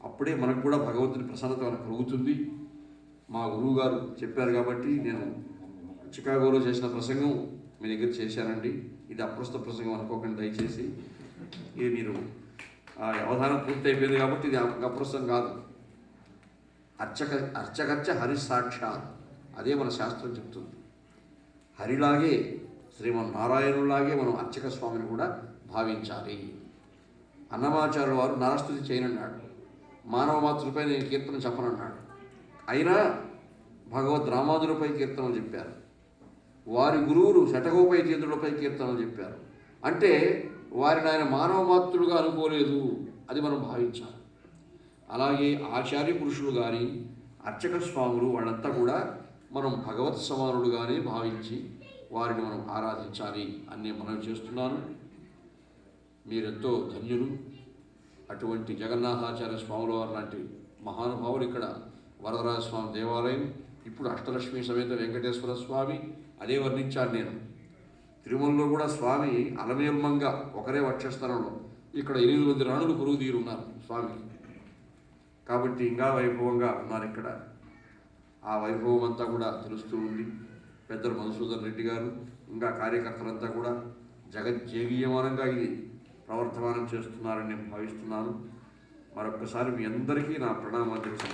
అప్పుడే మనకు కూడా భగవంతుని ప్రసన్నత మనకు కలుగుతుంది. మా గురువు గారు చెప్పారు కాబట్టి నేను చికాగోలో చేసిన ప్రసంగం మీ దగ్గర చేశానండి. ఇది అప్రస్తుత ప్రసంగం అనుకోకండి దయచేసి. ఇది మీరు అవధానం పూర్తి అయిపోయింది కాబట్టి ఇది అప్రస్తుతం కాదు. అర్చకచ్చ హరి సాక్షాత్, అదే మన శాస్త్రం చెప్తుంది. హరిలాగే శ్రీమన్నారాయణులాగే మనం అర్చక స్వామిని కూడా భావించాలి. అన్నమాచార్యుల వారు నరస్తుతి చేయనన్నాడు, మానవ మాతృపై నేను కీర్తన చెప్పనన్నాడు. అయినా భగవద్ రామాదులపై కీర్తనలు చెప్పారు. వారి గురువులు శటగోపైతేంద్రులపై కీర్తనలు చెప్పారు. అంటే వారిని ఆయన మానవ మాతృడుగా అనుకోలేదు, అది మనం భావించాలి. అలాగే ఆచార్య పురుషులు కానీ అర్చక స్వాములు వాళ్ళంతా కూడా మనం భగవత్ సమానుడుగానే భావించి వారిని మనం ఆరాధించాలి అని మనం చేస్తున్నాను. మీరెంతో ధన్యులు. అటువంటి జగన్నాథాచార్య స్వాముల వారు లాంటి మహానుభావులు ఇక్కడ వరదరాజ స్వామి దేవాలయం, ఇప్పుడు అష్టలక్ష్మి సమేత వెంకటేశ్వర స్వామి, అదే వర్ణించాను నేను. తిరుమలలో కూడా స్వామి అలమేల్మంగా ఒకరే వక్షస్థలంలో, ఇక్కడ 8 మంది రాణులు పురుగు తీరున్నారు స్వామికి. కాబట్టి ఇంకా వైభవంగా ఉన్నారు ఇక్కడ. ఆ వైభవం అంతా కూడా తెలుస్తూ ఉంది. పెద్దలు మధుసూదన్ రెడ్డి గారు ఇంకా కార్యకర్తలంతా కూడా జగజ్జేగీయమానంగా ఇది ప్రవర్తమానం చేస్తున్నారని నేను భావిస్తున్నాను. మరొక్కసారి మీ అందరికీ నా ప్రణామాలు తెలుసు.